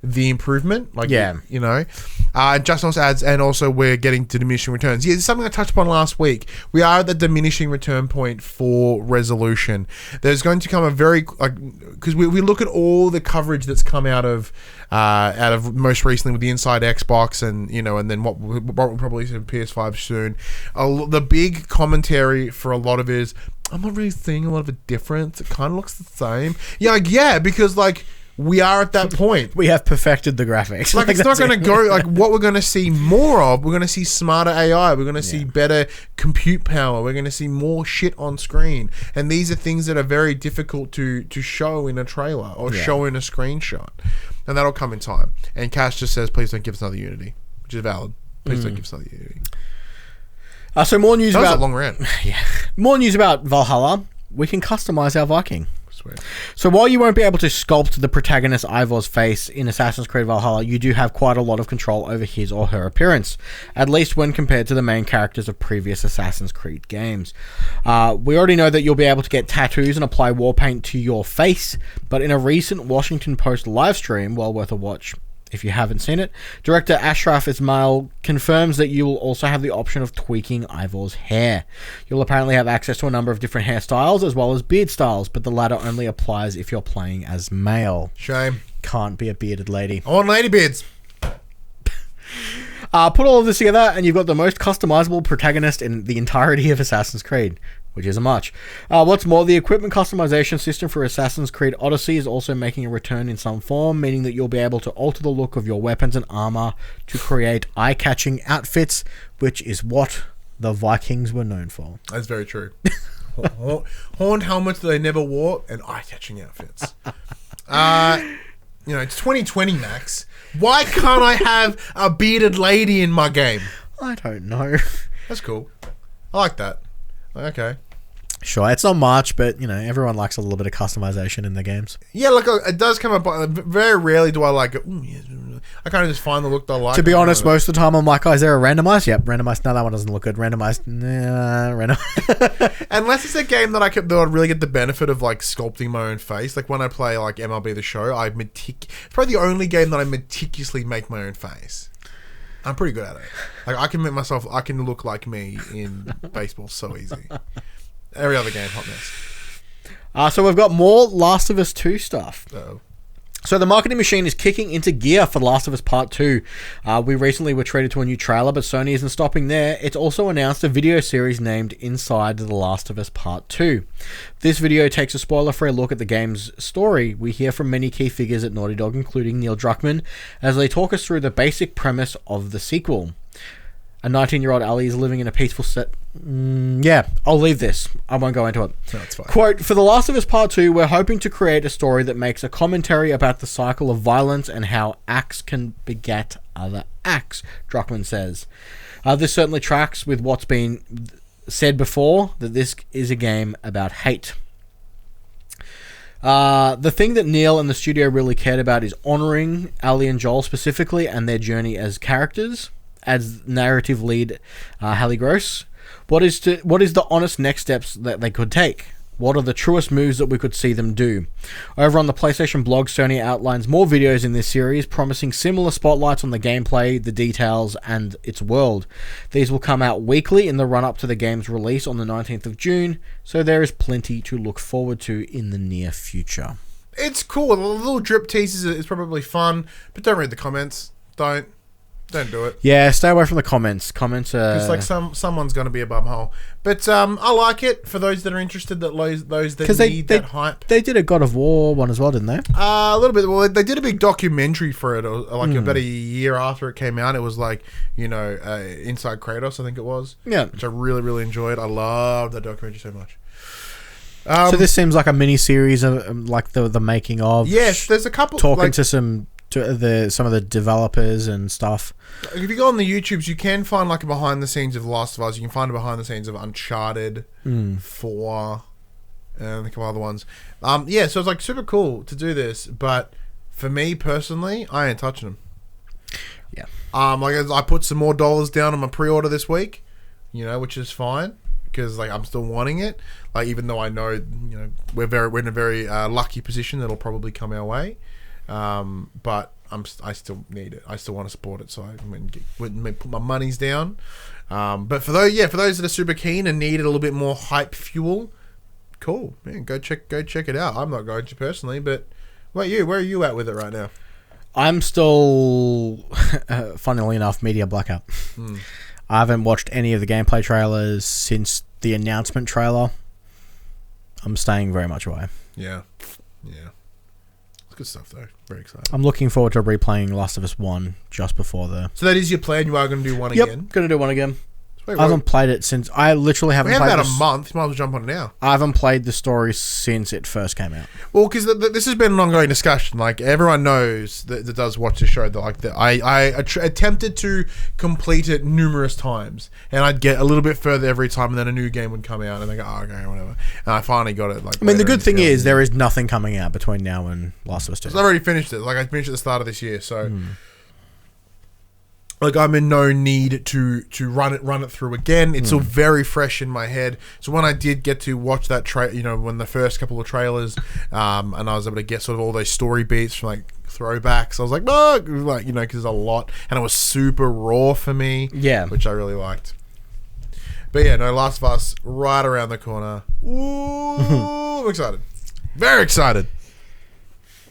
S2: the improvement?
S3: Yeah,
S2: Justin also adds, and also we're getting to diminishing returns. Yeah, it's something I touched upon last week. We are at the diminishing return point for resolution. There's going to come a very because we look at all the coverage that's come out of most recently with the Inside Xbox, and and then what we'll probably see with PS5 soon. The big commentary for a lot of it is, I'm not really seeing a lot of a difference. It kind of looks the same. Yeah, because we are at that point.
S3: We have perfected the graphics.
S2: It's not going to go what we're going to see more of. We're going to see smarter AI. We're going to see better compute power. We're going to see more shit on screen. And these are things that are very difficult to show in a trailer or show in a screenshot. And that'll come in time. And Cash just says, please don't give us another Unity, which is valid. Please don't give us another Unity.
S3: So more news about
S2: a long rant.
S3: More news about Valhalla. We can customize our Viking.
S2: Sweet.
S3: So while you won't be able to sculpt the protagonist Ivor's face in Assassin's Creed Valhalla, you do have quite a lot of control over his or her appearance, at least when compared to the main characters of previous Assassin's Creed games. We already know that you'll be able to get tattoos and apply war paint to your face, but in a recent Washington Post live stream, well worth a watch if you haven't seen it. Director Ashraf Ismail confirms that you will also have the option of tweaking Ivor's hair. You'll apparently have access to a number of different hairstyles as well as beard styles, but the latter only applies if you're playing as male.
S2: Shame.
S3: Can't be a bearded lady.
S2: I want lady beards.
S3: Put all of this together and you've got the most customizable protagonist in the entirety of Assassin's Creed, which isn't much. What's more, the equipment customization system for Assassin's Creed Odyssey is also making a return in some form, meaning that you'll be able to alter the look of your weapons and armor to create eye-catching outfits, which is what the Vikings were known for.
S2: That's very true. Horned helmets that they never wore and eye-catching outfits. It's 2020, Max. Why can't I have a bearded lady in my game?
S3: I don't know.
S2: That's cool. I like that. Okay.
S3: Sure, it's not much, but, everyone likes a little bit of customization in their games.
S2: Yeah, look, it does come up. Very rarely do I like it. I kind of just find the look that I like.
S3: To be honest, most of the time I'm like, is there a randomized? Yep, randomized. No, that one doesn't look good. Randomized. Nah, randomized.
S2: Unless it's a game that I really get the benefit of, like, sculpting my own face. Like, when I play, like, MLB The Show, it's probably the only game that I meticulously make my own face. I'm pretty good at it. Like, I can look like me in baseball so easy. Every other game, hot mess.
S3: So we've got more Last of Us 2 stuff.
S2: Uh-oh.
S3: So the marketing machine is kicking into gear for Last of Us Part 2. We recently were treated to a new trailer, but Sony isn't stopping there. It's also announced a video series named Inside The Last of Us Part 2. This video takes a spoiler-free look at the game's story. We hear from many key figures at Naughty Dog, including Neil Druckmann, as they talk us through the basic premise of the sequel. A 19-year-old Ellie is living in a peaceful set... I'll leave this. I won't go into it.
S2: No, it's fine.
S3: Quote, for The Last of Us Part 2, we're hoping to create a story that makes a commentary about the cycle of violence and how acts can beget other acts, Druckmann says. This certainly tracks with what's been said before, that this is a game about hate. The thing that Neil and the studio really cared about is honouring Ellie and Joel specifically and their journey as characters. As narrative lead Hallie Gross, what is the honest next steps that they could take? What are the truest moves that we could see them do? Over on the PlayStation blog, Sony outlines more videos in this series, promising similar spotlights on the gameplay, the details, and its world. These will come out weekly in the run-up to the game's release on the 19th of June, so there is plenty to look forward to in the near future.
S2: It's cool. The little drip teasers is probably fun, but don't read the comments. Don't do it.
S3: Yeah, stay away from the comments. Comments are...
S2: It's like someone's going to be a bumhole. But I like it for those that are interested, those that need that hype.
S3: They did a God of War one as well, didn't they?
S2: A little bit. Well, they did a big documentary for it, like about a year after it came out. It was like, Inside Kratos, I think it was.
S3: Yeah.
S2: Which I really, really enjoyed. I love that documentary so much.
S3: So this seems like a mini-series of like the making of...
S2: Yes, there's a couple...
S3: Talking to some of the developers and stuff.
S2: If you go on the YouTubes, you can find like a behind the scenes of The Last of Us. You can find a behind the scenes of Uncharted 4 and a couple other ones. So it's like super cool to do this, but for me personally, I ain't touching them.
S3: Yeah.
S2: I put some more dollars down on my pre-order this week, which is fine because like I'm still wanting it. Like even though I know we're in a very lucky position that'll probably come our way. But I still need it. I still want to support it, so I wouldn't put my monies down. But for those that are super keen and need a little bit more hype fuel, cool. Man, go check it out. I'm not going to personally, but where are you at with it right now?
S3: I'm still, funnily enough, media blackout. I haven't watched any of the gameplay trailers since the announcement trailer. I'm staying very much away.
S2: Yeah. Good stuff though. Very excited.
S3: I'm looking forward to replaying Last of Us 1 just before the...
S2: So that is your plan? You are going to do one again?
S3: Yep, going to do one again.
S2: Wait,
S3: I haven't played it since... I literally haven't played it.
S2: We have about a month. You might as well jump on it now.
S3: I haven't played the story since it first came out.
S2: Well, because this has been an ongoing discussion. Like, everyone knows that does watch the show that I attempted to complete it numerous times, and I'd get a little bit further every time, and then a new game would come out, and they go, oh, okay, whatever. And I finally got it. Like,
S3: I mean, the good thing is there is nothing coming out between now and Last of Us 2.
S2: So I've already finished it. Like, I finished it at the start of this year, so... Like, I'm in no need to run it through again. It's all very fresh in my head. So when I did get to watch that when the first couple of trailers, and I was able to get sort of all those story beats from like throwbacks. I was like, oh, like, you know, because there's a lot, and it was super raw for me.
S3: Yeah.
S2: Which I really liked. But yeah, no, Last of Us right around the corner. Ooh, I'm excited. Very excited.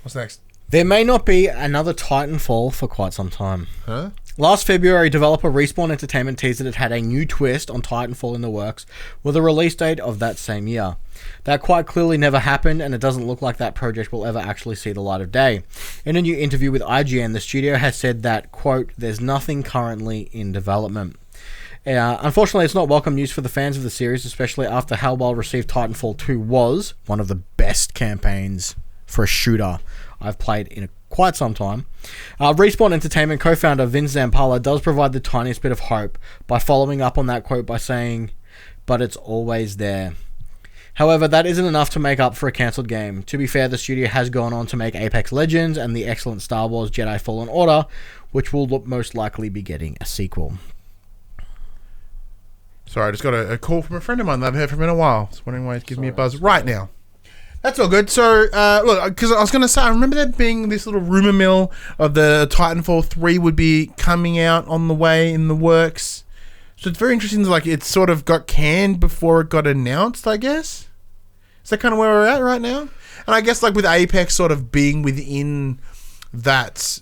S2: What's next?
S3: There may not be another Titanfall for quite some time.
S2: Huh?
S3: Last February, developer Respawn Entertainment teased that it had a new twist on Titanfall in the works with a release date of that same year. That quite clearly never happened, and it doesn't look like that project will ever actually see the light of day. In a new interview with IGN, the studio has said that, quote, there's nothing currently in development. Unfortunately, it's not welcome news for the fans of the series, especially after how well received Titanfall 2 was, one of the best campaigns for a shooter I've played in quite some time. Respawn Entertainment co-founder Vince Zampella does provide the tiniest bit of hope by following up on that quote by saying, but it's always there. However, that isn't enough to make up for a cancelled game. To be fair, the studio has gone on to make Apex Legends and the excellent Star Wars Jedi Fallen Order, which will most likely be getting a sequel.
S2: Sorry, I just got a call from a friend of mine that I've heard from in a while. Just wondering why he's giving me a buzz right now. That's all good. So, look, because I was going to say, I remember there being this little rumor mill of the Titanfall 3 would be coming out on the way in the works. So it's very interesting, like, it sort of got canned before it got announced, I guess. Is that kind of where we're at right now? And I guess, like, with Apex sort of being within that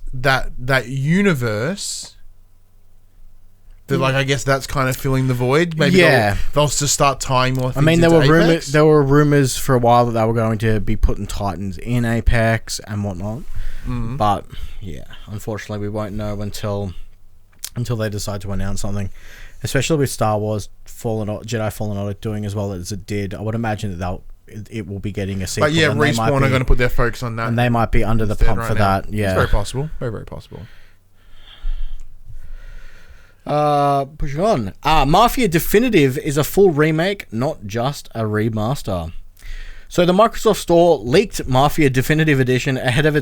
S2: universe, that, like, I guess that's kind of filling the void. Maybe they'll just start tying more things. I mean,
S3: there were rumors for a while that they were going to be putting Titans in Apex and whatnot. Mm-hmm. But yeah, unfortunately, we won't know until they decide to announce something. Especially with Star Wars Jedi Fallen Order doing as well as it did, I would imagine that it will be getting a sequel.
S2: But yeah, Respawn are going to put their focus on that,
S3: and they might be under the pump for that. Yeah,
S2: it's very possible. Very, very possible.
S3: Pushing on. Mafia Definitive is a full remake, not just a remaster. So the Microsoft Store leaked Mafia Definitive Edition ahead of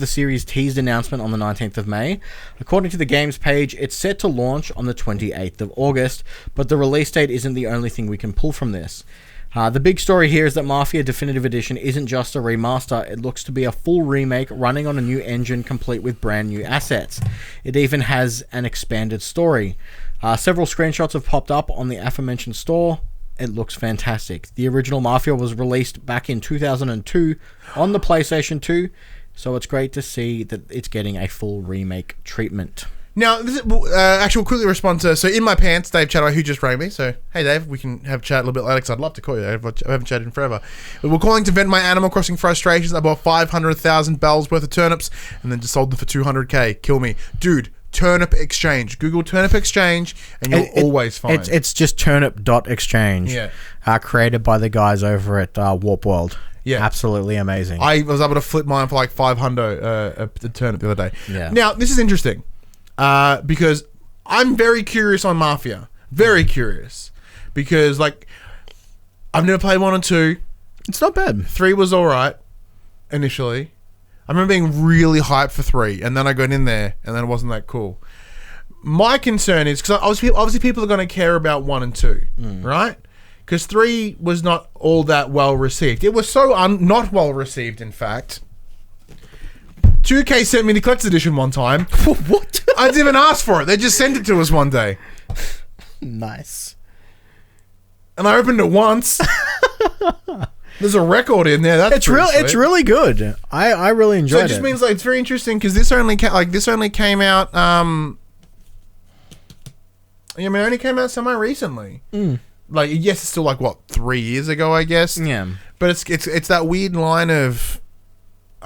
S3: the series' teased announcement on the 19th of May. According to the game's page, it's set to launch on the 28th of August, but the release date isn't the only thing we can pull from this. The big story here is that Mafia Definitive Edition isn't just a remaster, it looks to be a full remake running on a new engine complete with brand new assets. It even has an expanded story. Several screenshots have popped up on the aforementioned store. It looks fantastic. The original Mafia was released back in 2002 on the PlayStation 2, so it's great to see that it's getting a full remake treatment.
S2: Now, this is, actually, we'll quickly respond to, so in my pants, Dave Chataway, who just rang me. So, hey, Dave, we can have a chat a little bit later, because I'd love to call you. I haven't chatted in forever. But we're calling to vent my Animal Crossing frustrations. I bought 500,000 bells worth of turnips, and then just sold them for 200k. Kill me. Dude, Turnip Exchange. Google Turnip Exchange, and you'll always find.
S3: It's just turnip.exchange.
S2: Yeah.
S3: Created by the guys over at Warp World.
S2: Yeah.
S3: Absolutely amazing.
S2: I was able to flip mine for like 500 a turnip the other day.
S3: Yeah.
S2: Now, this is interesting. Because I'm very curious on Mafia. Very curious. Because, like, I've never played 1 and 2.
S3: It's not bad.
S2: 3 was alright, initially. I remember being really hyped for 3, and then I got in there, and then it wasn't that cool. My concern is, because obviously people are going to care about 1 and 2, right? Because 3 was not all that well received. It was so not well received, in fact. 2K sent me the collector's edition one time.
S3: What?
S2: I didn't even ask for it. They just sent it to us one day.
S3: Nice.
S2: And I opened it once. There's a record in there. That's
S3: it's really good. I really enjoyed it.
S2: So it just means like it's very interesting because this only came out. I mean, it only came out semi recently. Like, yes, it's still like what 3 years ago, I guess.
S3: Yeah.
S2: But it's that weird line of.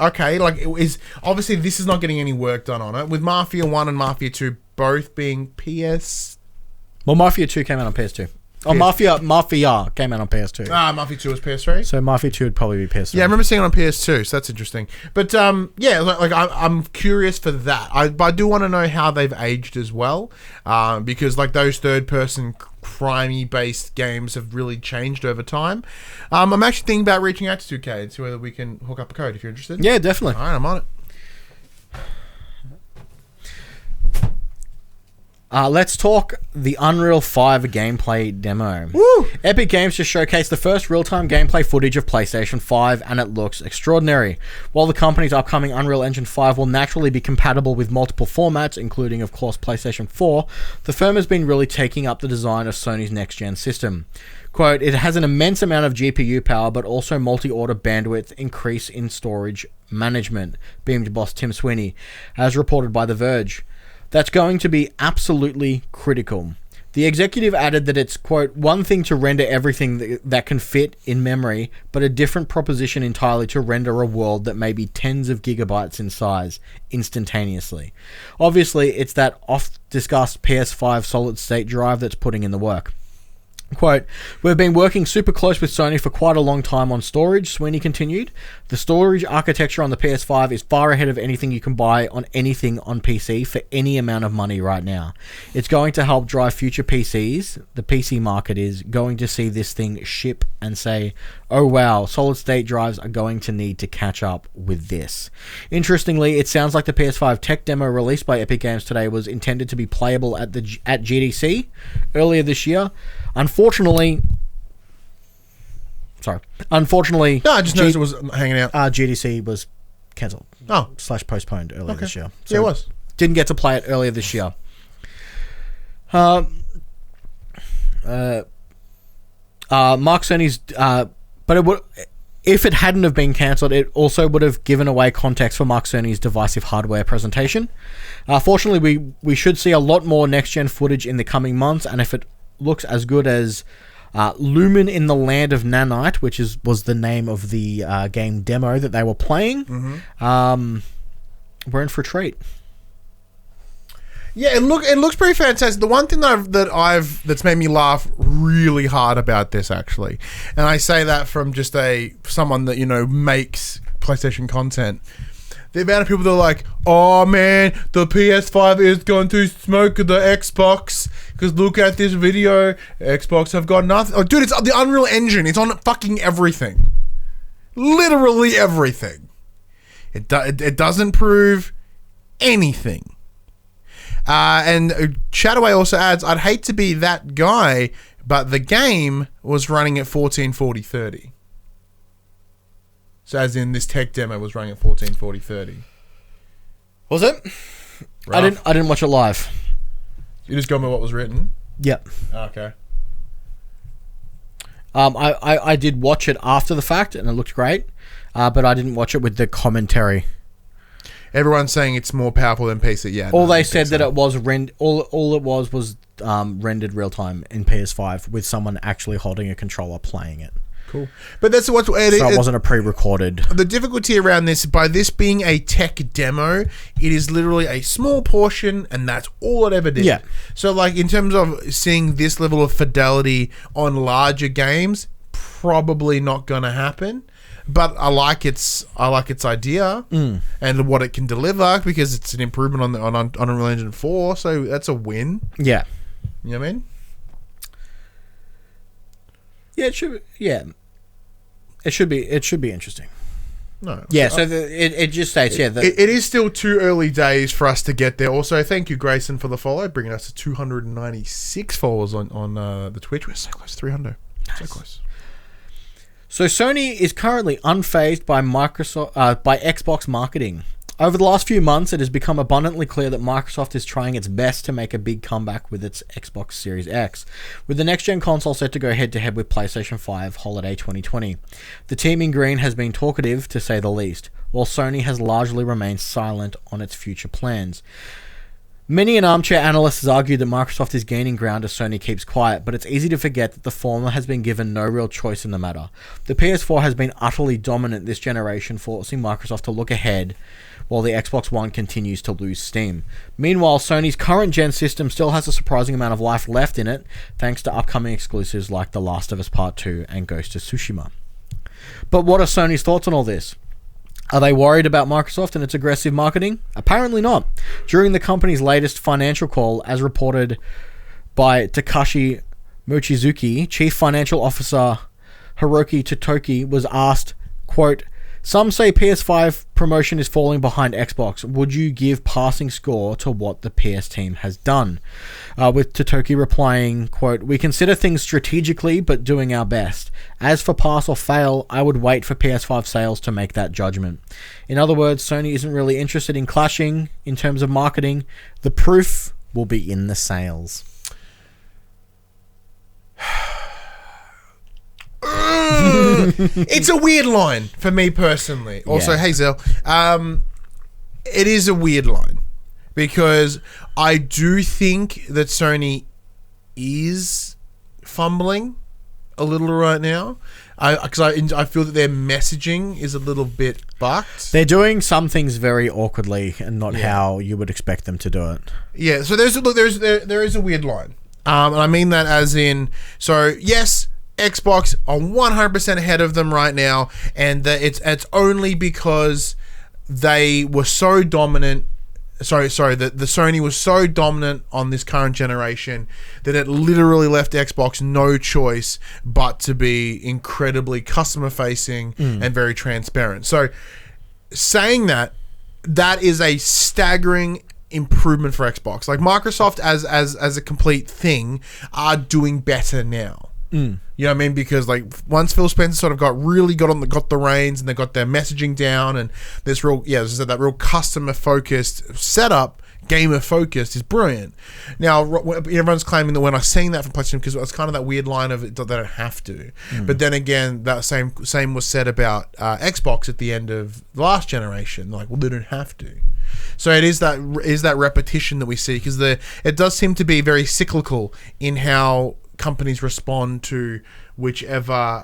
S2: Okay, like, it is obviously this is not getting any work done on it. With Mafia 1 and Mafia 2 both being PS.
S3: Well, Mafia 2 came out on PS2. Oh, Mafia came out on PS2.
S2: Mafia 2 was PS3.
S3: So Mafia 2 would probably be PS3.
S2: Yeah, I remember seeing it on PS2, so that's interesting. But yeah, like I'm curious for that. But I do want to know how they've aged as well, because like those third-person crimey based games have really changed over time. I'm actually thinking about reaching out to 2K and see whether we can hook up a code if you're interested.
S3: Yeah, definitely.
S2: All right, I'm on it.
S3: Let's talk the Unreal 5 gameplay demo.
S2: Woo!
S3: Epic Games just showcased the first real-time gameplay footage of PlayStation 5, and it looks extraordinary. While the company's upcoming Unreal Engine 5 will naturally be compatible with multiple formats, including, of course, PlayStation 4, the firm has been really taking up the design of Sony's next-gen system. Quote, it has an immense amount of GPU power, but also multi-order bandwidth increase in storage management, beamed boss Tim Sweeney, as reported by The Verge. That's going to be absolutely critical. The executive added that it's, quote, one thing to render everything that can fit in memory, but a different proposition entirely to render a world that may be tens of gigabytes in size instantaneously. Obviously, it's that oft-discussed PS5 solid-state drive that's putting in the work. Quote, we've been working super close with Sony for quite a long time on storage, Sweeney continued. The storage architecture on the PS5 is far ahead of anything you can buy on anything on PC for any amount of money right now. It's going to help drive future PCs. The PC market is going to see this thing ship and say, oh wow, solid state drives are going to need to catch up with this. Interestingly, it sounds like the PS5 tech demo released by Epic Games today was intended to be playable at GDC earlier this year. Unfortunately,
S2: no, I just noticed it was hanging out.
S3: GDC was cancelled. / postponed earlier this year. So
S2: yeah, it was.
S3: Didn't get to play it earlier this year. Mark Cerny's, but it would, if it hadn't have been cancelled, it also would have given away context for Mark Cerny's divisive hardware presentation. Fortunately, we should see a lot more next-gen footage in the coming months, and if it looks as good as Lumen in the Land of Nanite, which was the name of the game demo that they were playing, we're in for a treat.
S2: Yeah, it looks pretty fantastic. The one thing that's made me laugh really hard about this, actually, and I say that from just someone that makes PlayStation content. The amount of people that are like, oh man, the PS5 is going to smoke the Xbox because look at this video. Xbox have got nothing. Oh, dude, it's the Unreal Engine. It's on fucking everything. Literally everything. It doesn't prove anything. And Shadowway also adds, I'd hate to be that guy, but the game was running at 1440-30. So as in this tech demo was running at 1440-30.
S3: Was it?
S2: Rough.
S3: I didn't watch it live.
S2: You just got me what was written?
S3: Yep.
S2: Okay.
S3: I did watch it after the fact and it looked great, but I didn't watch it with the commentary.
S2: Everyone's saying it's more powerful than PC. Yeah.
S3: All they said that it was all it was rendered real time in PS5 with someone actually holding a controller playing it.
S2: Cool. But that's what's...
S3: So it wasn't a pre-recorded.
S2: The difficulty around this, by this being a tech demo, it is literally a small portion, and that's all it ever did.
S3: Yeah.
S2: So, like, in terms of seeing this level of fidelity on larger games, probably not going to happen. But I like its idea and what it can deliver because it's an improvement on Unreal Engine 4, so that's a win.
S3: Yeah.
S2: You know what I mean?
S3: Yeah, it should. Yeah, it should be. It should be interesting.
S2: No.
S3: Yeah. So it just states. Yeah.
S2: It is still too early days for us to get there. Also, thank you, Grayson, for the follow, bringing us to 296 followers on the Twitch. We're so close, 300. Nice. So close.
S3: So Sony is currently unfazed by Xbox marketing. Over the last few months, it has become abundantly clear that Microsoft is trying its best to make a big comeback with its Xbox Series X, with the next-gen console set to go head-to-head with PlayStation 5 Holiday 2020. The team in green has been talkative, to say the least, while Sony has largely remained silent on its future plans. Many an armchair analyst has argued that Microsoft is gaining ground as Sony keeps quiet, but it's easy to forget that the former has been given no real choice in the matter. The PS4 has been utterly dominant this generation, forcing Microsoft to look ahead, while the Xbox One continues to lose steam. Meanwhile, Sony's current gen system still has a surprising amount of life left in it, thanks to upcoming exclusives like The Last of Us Part 2 and Ghost of Tsushima. But what are Sony's thoughts on all this? Are they worried about Microsoft and its aggressive marketing? Apparently not. During the company's latest financial call, as reported by Takashi Mochizuki, Chief Financial Officer Hiroki Totoki was asked, quote, Some say PS5 promotion is falling behind Xbox. Would you give passing score to what the PS team has done? With Totoki replying, quote, "We consider things strategically, but doing our best. As for pass or fail, I would wait for PS5 sales to make that judgment." In other words, Sony isn't really interested in clashing in terms of marketing. The proof will be in the sales.
S2: It's a weird line for me personally. Also,
S3: Yeah.
S2: Hazel, it is a weird line because I do think that Sony is fumbling a little right now. Because I feel that their messaging is a little bit bucked.
S3: They're doing some things very awkwardly and not how you would expect them to do it.
S2: Yeah, so there is a weird line, and I mean that as in, so yes, Xbox are 100% ahead of them right now, and that it's only because they were so dominant. The Sony was so dominant on this current generation that it literally left Xbox no choice but to be incredibly customer facing and very transparent. So saying that is a staggering improvement for Xbox. Like Microsoft as a complete thing are doing better now. You know what I mean? Because like once Phil Spencer sort of got the reins and they got their messaging down, and this real that real customer focused setup, gamer focused is brilliant. Now everyone's claiming that when I sing that from PlayStation, because it's kind of that weird line of it, they don't have to. But then again, that same was said about Xbox at the end of the last generation. Like, well, they don't have to. So it is that repetition that we see, because it does seem to be very cyclical in how companies respond to whichever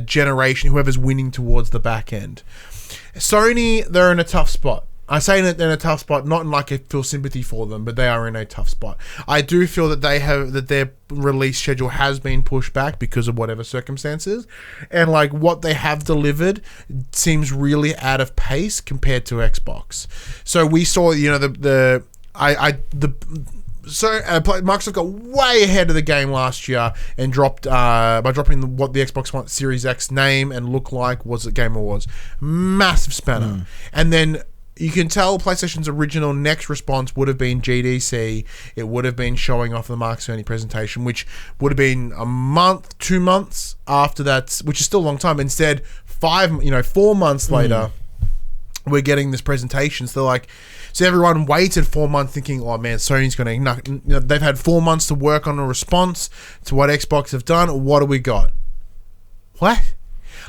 S2: generation, whoever's winning towards the back end. Sony, they're in a tough spot. I say that they're in a tough spot, not in like I feel sympathy for them, but they are in a tough spot. I do feel that their release schedule has been pushed back because of whatever circumstances, and like what they have delivered seems really out of pace compared to Xbox. So we saw, Microsoft got way ahead of the game last year and dropped by dropping what the Xbox One Series X name and look like was at Game Awards. Massive spanner. And then you can tell PlayStation's original next response would have been GDC. It would have been showing off the Mark Cerny presentation, which would have been a month, 2 months after that, which is still a long time. Instead, 4 months later, we're getting this presentation. So everyone waited 4 months thinking, oh man, Sony's going to, they've had 4 months to work on a response to what Xbox have done. What do we got? What?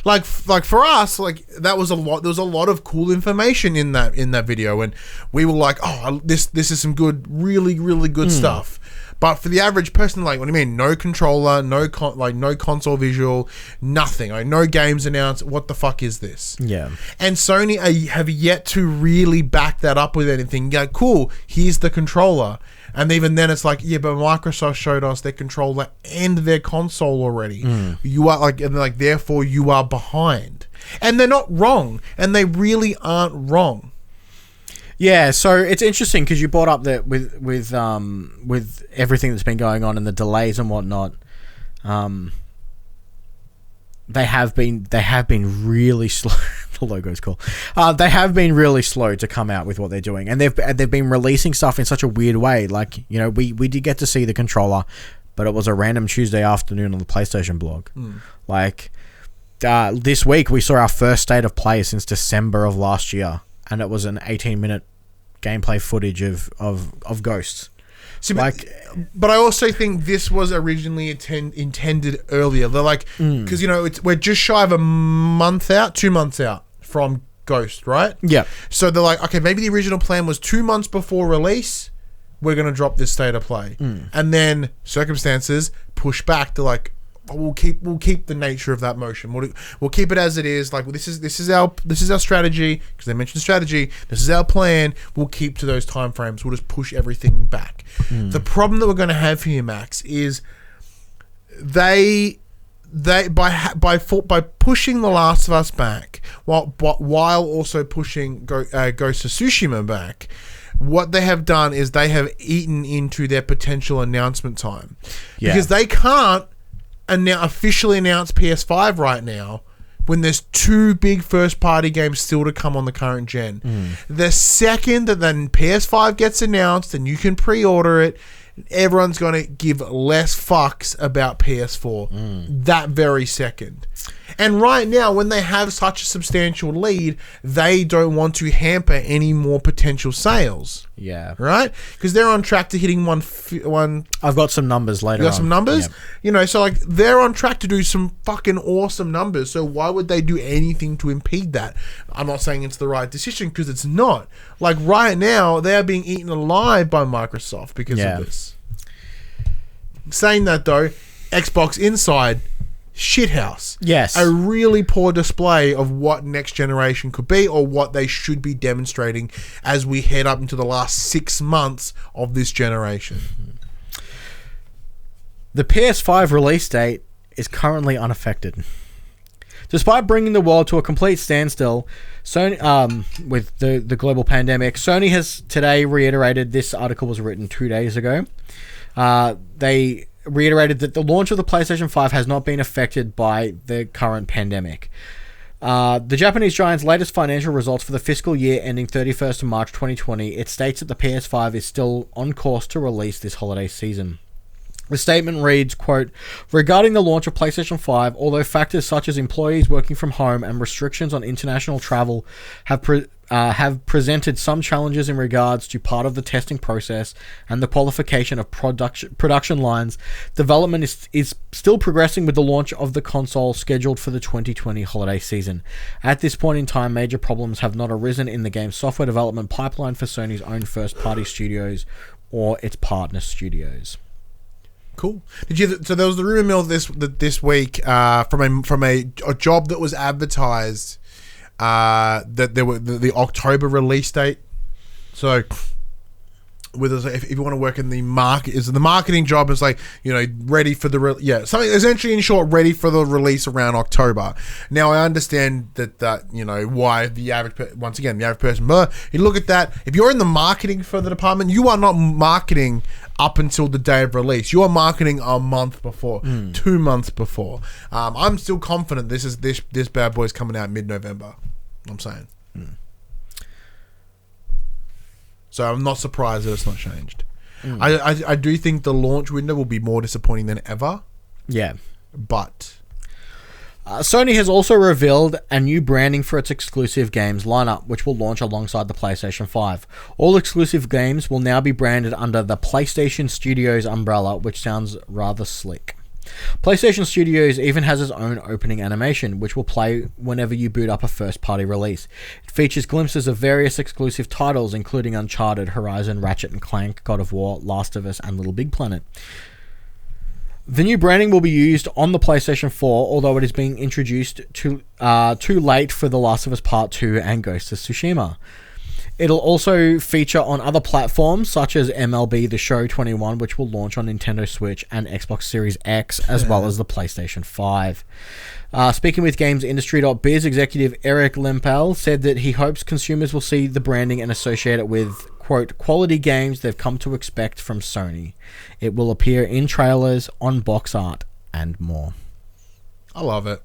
S2: Like for us, like that was a lot. There was a lot of cool information in that video, and we were like, oh, this is some good, really, really good stuff. But for the average person, like, what do you mean? No controller, no console visual, nothing. Like, no games announced. What the fuck is this?
S3: Yeah.
S2: And Sony have yet to really back that up with anything. Yeah, cool. Here's the controller. And even then, it's like, yeah, but Microsoft showed us their controller and their console already. You are therefore you are behind. And they're not wrong. And they really aren't wrong.
S3: Yeah, so it's interesting because you brought up that with everything that's been going on and the delays and whatnot, they have been really slow. The logo's cool. They have been really slow to come out with what they're doing, and they've been releasing stuff in such a weird way. Like, we did get to see the controller, but it was a random Tuesday afternoon on the PlayStation blog. Like this week, we saw our first state of play since December of last year. And it was an 18-minute gameplay footage of Ghosts.
S2: See, but I also think this was originally intended earlier. They're like, because we're just shy of 2 months out from Ghost, right?
S3: Yeah. So
S2: they're like, okay, maybe the original plan was 2 months before release, we're gonna drop this state of play, and then circumstances push back. They're like, we'll keep the nature of that motion. We'll keep it as it is. Like, this is our strategy, because they mentioned strategy. This is our plan. We'll keep to those time frames. We'll just push everything back. The problem that we're going to have here, Max, is they by pushing The Last of Us back, while also pushing Ghost of Tsushima back. What they have done is they have eaten into their potential announcement time, because they can't officially announce PS5 right now when there's 2 big first-party games still to come on the current gen. The second that then PS5 gets announced and you can pre-order it, everyone's going to give less fucks about PS4 that very second. And right now, when they have such a substantial lead, they don't want to hamper any more potential sales.
S3: Yeah.
S2: Right? Because they're on track to hitting one.
S3: I've got some numbers later.
S2: You got some numbers? Yep. So like they're on track to do some fucking awesome numbers. So why would they do anything to impede that? I'm not saying it's the right decision because it's not. Like right now, they are being eaten alive by Microsoft because of this. Saying that though, Xbox Inside, shithouse.
S3: Yes.
S2: A really poor display of what next generation could be or what they should be demonstrating as we head up into the last 6 months of this generation.
S3: The PS5 release date is currently unaffected. Despite bringing the world to a complete standstill, Sony, with the global pandemic, Sony has today reiterated, this article was written 2 days ago, they reiterated that the launch of the PlayStation 5 has not been affected by the current pandemic. The Japanese giant's latest financial results for the fiscal year ending 31st of March 2020, it states that the PS5 is still on course to release this holiday season. The statement reads, quote, regarding the launch of PlayStation 5, although factors such as employees working from home and restrictions on international travel have presented some challenges in regards to part of the testing process and the qualification of production lines, development is still progressing with the launch of the console scheduled for the 2020 holiday season. At this point in time, major problems have not arisen in the game's software development pipeline for Sony's own first-party studios or its partner studios.
S2: Cool. So there was the rumor mill this week from a job that was advertised that there were the October release date. So if you want to work in the market, is the marketing job is like ready for the something essentially in short ready for the release around October. Now I understand that why the average person. But you look at that, if you're in the marketing for the department, you are not marketing up until the day of release. You are marketing a month before, 2 months before. I'm still confident this bad boy's coming out mid-November. I'm saying. So I'm not surprised that it's not changed. I do think the launch window will be more disappointing than ever.
S3: Yeah.
S2: But
S3: Sony has also revealed a new branding for its exclusive games lineup, which will launch alongside the PlayStation 5. All exclusive games will now be branded under the PlayStation Studios umbrella, which sounds rather slick. PlayStation Studios even has its own opening animation, which will play whenever you boot up a first-party release. It features glimpses of various exclusive titles, including Uncharted, Horizon, Ratchet & Clank, God of War, Last of Us, and Little Big Planet. The new branding will be used on the PlayStation 4, although it is being introduced too late for The Last of Us Part 2 and Ghost of Tsushima. It'll also feature on other platforms such as MLB The Show 21, which will launch on Nintendo Switch and Xbox Series X, as well as the PlayStation 5. Speaking with GamesIndustry.biz, executive Eric Lempel said that he hopes consumers will see the branding and associate it with, quote, quality games they've come to expect from Sony. It will appear in trailers, on box art, and more.
S2: I love it.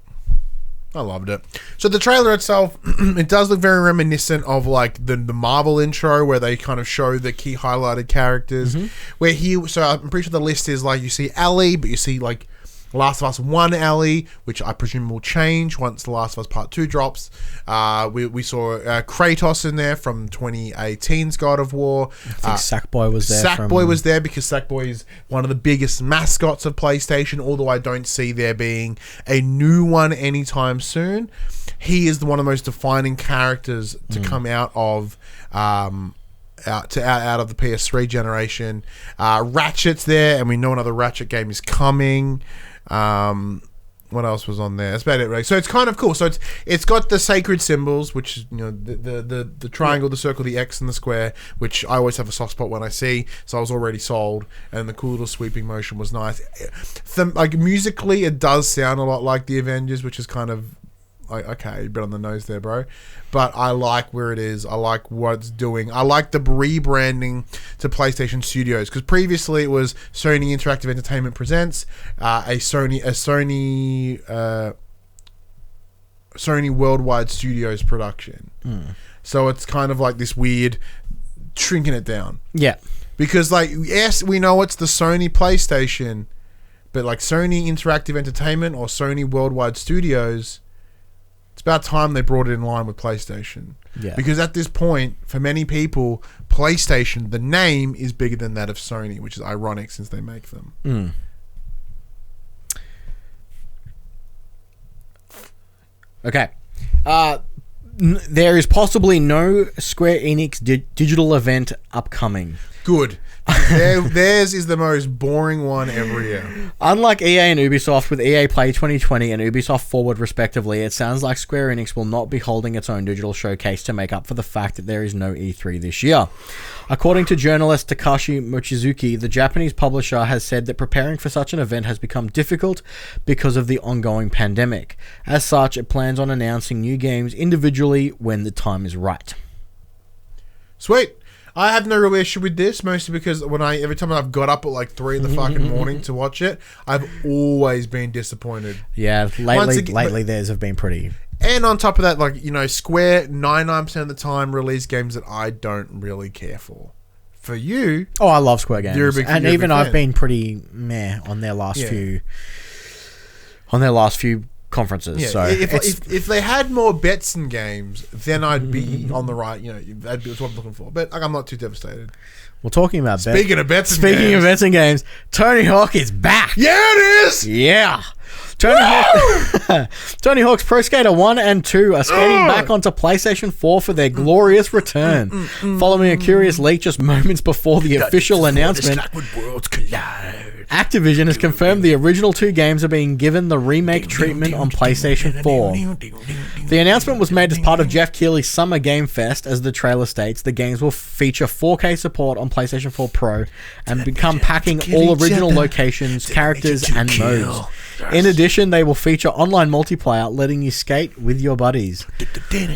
S2: I loved it. So the trailer itself, it does look very reminiscent of like the Marvel intro where they kind of show the key highlighted characters. So I'm pretty sure the list is like you see Ellie, but you see like Last of Us 1 Ellie, which I presume will change once The Last of Us Part 2 drops. We saw Kratos in there from 2018's God of War.
S3: I think Sackboy was there.
S2: Sackboy was there because Sackboy is one of the biggest mascots of PlayStation, although I don't see there being a new one anytime soon. He is one of the most defining characters to come out of out of the PS3 generation. Ratchet's there, and we know another Ratchet game is coming. What else was on there? That's about it, right? So it's kind of cool. So it's got the sacred symbols, which is the triangle, the circle, the X, and the square, which I always have a soft spot when I see. So I was already sold, and the cool little sweeping motion was nice. Like musically, it does sound a lot like the Avengers, which is kind of like, okay, a bit on the nose there, bro. But I like where it is. I like what it's doing. I like the rebranding to PlayStation Studios, because previously it was Sony Interactive Entertainment Presents, a Sony Sony Worldwide Studios production. So it's kind of like this weird shrinking it down.
S3: Yeah.
S2: Because, like, yes, we know it's the Sony PlayStation, but, like, Sony Interactive Entertainment or Sony Worldwide Studios, it's about time they brought it in line with PlayStation.
S3: Yeah.
S2: Because at this point, for many people, PlayStation, the name, is bigger than that of Sony, which is ironic since they make them.
S3: Okay. There is possibly no Square Enix digital event upcoming.
S2: Good. Theirs is the most boring one every year.
S3: Unlike EA and Ubisoft with EA Play 2020 and Ubisoft Forward respectively, it sounds like Square Enix will not be holding its own digital showcase to make up for the fact that there is no E3 this year. According to journalist Takashi Mochizuki, the Japanese publisher has said that preparing for such an event has become difficult because of the ongoing pandemic. As such, it plans on announcing new games individually when the time is right.
S2: Sweet. I have no real issue with this, mostly because every time I've got up at like 3 in the fucking morning to watch it, I've always been disappointed.
S3: Yeah, lately theirs have been pretty.
S2: And on top of that, like, you know, Square 99% of the time release games that I don't really care for. For you,
S3: oh, I love Square games,
S2: you're a big
S3: I've
S2: fan.
S3: been pretty meh on their last few conferences.
S2: Yeah,
S3: so
S2: if they had more bets in games, then I'd be on the right. You know, that'd be what I'm looking for. But I'm not too devastated.
S3: Well, talking about
S2: Speaking of bets in
S3: games, Tony Hawk is back.
S2: Yeah, it is.
S3: Yeah. Tony Hawk's Pro Skater 1 and 2 are skating back onto PlayStation 4 for their glorious return. Following a curious leak just moments before the official announcement, Activision has confirmed the original 2 games are being given the remake treatment on PlayStation 4. The announcement was made as part of Jeff Keighley's Summer Game Fest. As the trailer states, the games will feature 4K support on PlayStation 4 Pro and become packing all original locations, characters, and modes. In addition, they will feature online multiplayer, letting you skate with your buddies.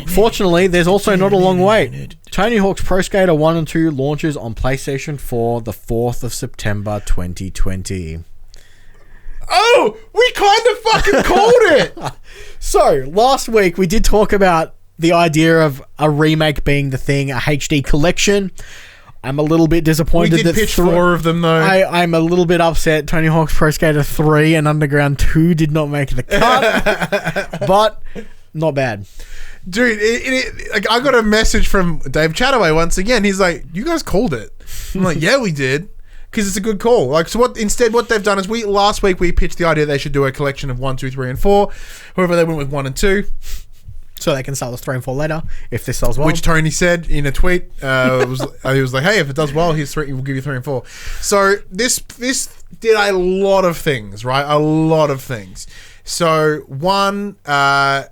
S3: Fortunately, there's also not a long wait. Tony Hawk's Pro Skater 1 and 2 launches on PlayStation 4 the 4th of September 2020.
S2: Oh, we kind of fucking called it.
S3: So, last week we did talk about the idea of a remake being the thing, a HD collection. I'm a little bit disappointed.
S2: We did pitch 4 of them, though.
S3: I'm a little bit upset. Tony Hawk's Pro Skater 3 and Underground 2 did not make the cut, but not bad.
S2: Dude, like, I got a message from Dave Chataway once again. He's like, "You guys called it." I'm like, "Yeah, we did." Because it's a good call. Like, so what they've done is last week we pitched the idea they should do a collection of 1, 2, 3, and 4. However, they went with 1 and 2.
S3: So they can sell us 3 and 4 later if this sells well.
S2: Which Tony said in a tweet. He was like, "Hey, if it does well, we'll give you 3 and 4." So this did a lot of things, right? A lot of things. So one, a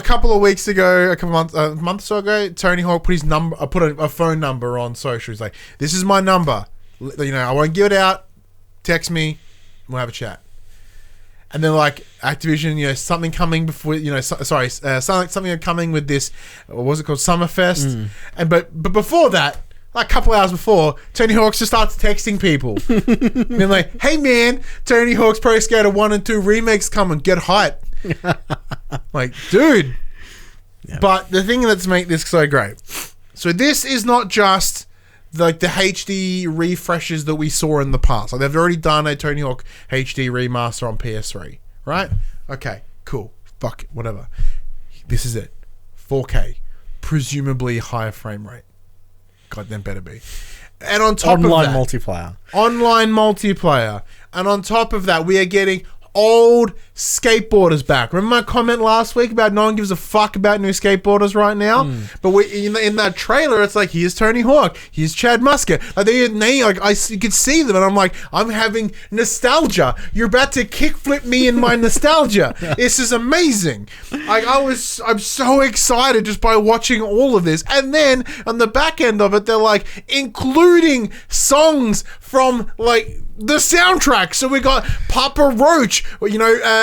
S2: couple of weeks ago, a month or so ago, Tony Hawk put his number, put a phone number on social. He's like, "This is my number. You know, I won't give it out. Text me. We'll have a chat." And then, like, Activision, you know, something coming before, you know, something coming with this, what was it called, Summerfest? And but before that, like a couple hours before, Tony Hawk just starts texting people, being like, "Hey man, Tony Hawk's Pro Skater 1 and 2 remakes coming, get hype." Like, dude. Yep. But the thing that's make this so great, so this is not just like the HD refreshes that we saw in the past. Like, they've already done a Tony Hawk HD remaster on PS3, right? Okay, cool. Fuck it, whatever. This is it. 4K. Presumably higher frame rate. Goddamn better be. And on top of that... Online multiplayer. And on top of that, we are getting old skateboarders back. Remember my comment last week about no one gives a fuck about new skateboarders right now? But in that trailer, it's like, here's Tony Hawk, here's Chad Muska. Like, you could see them, and I'm like, I'm having nostalgia. You're about to kickflip me in my nostalgia. This is amazing. Like, I'm so excited just by watching all of this. And then on the back end of it, they're like including songs from like the soundtrack. So we got Papa Roach, you know,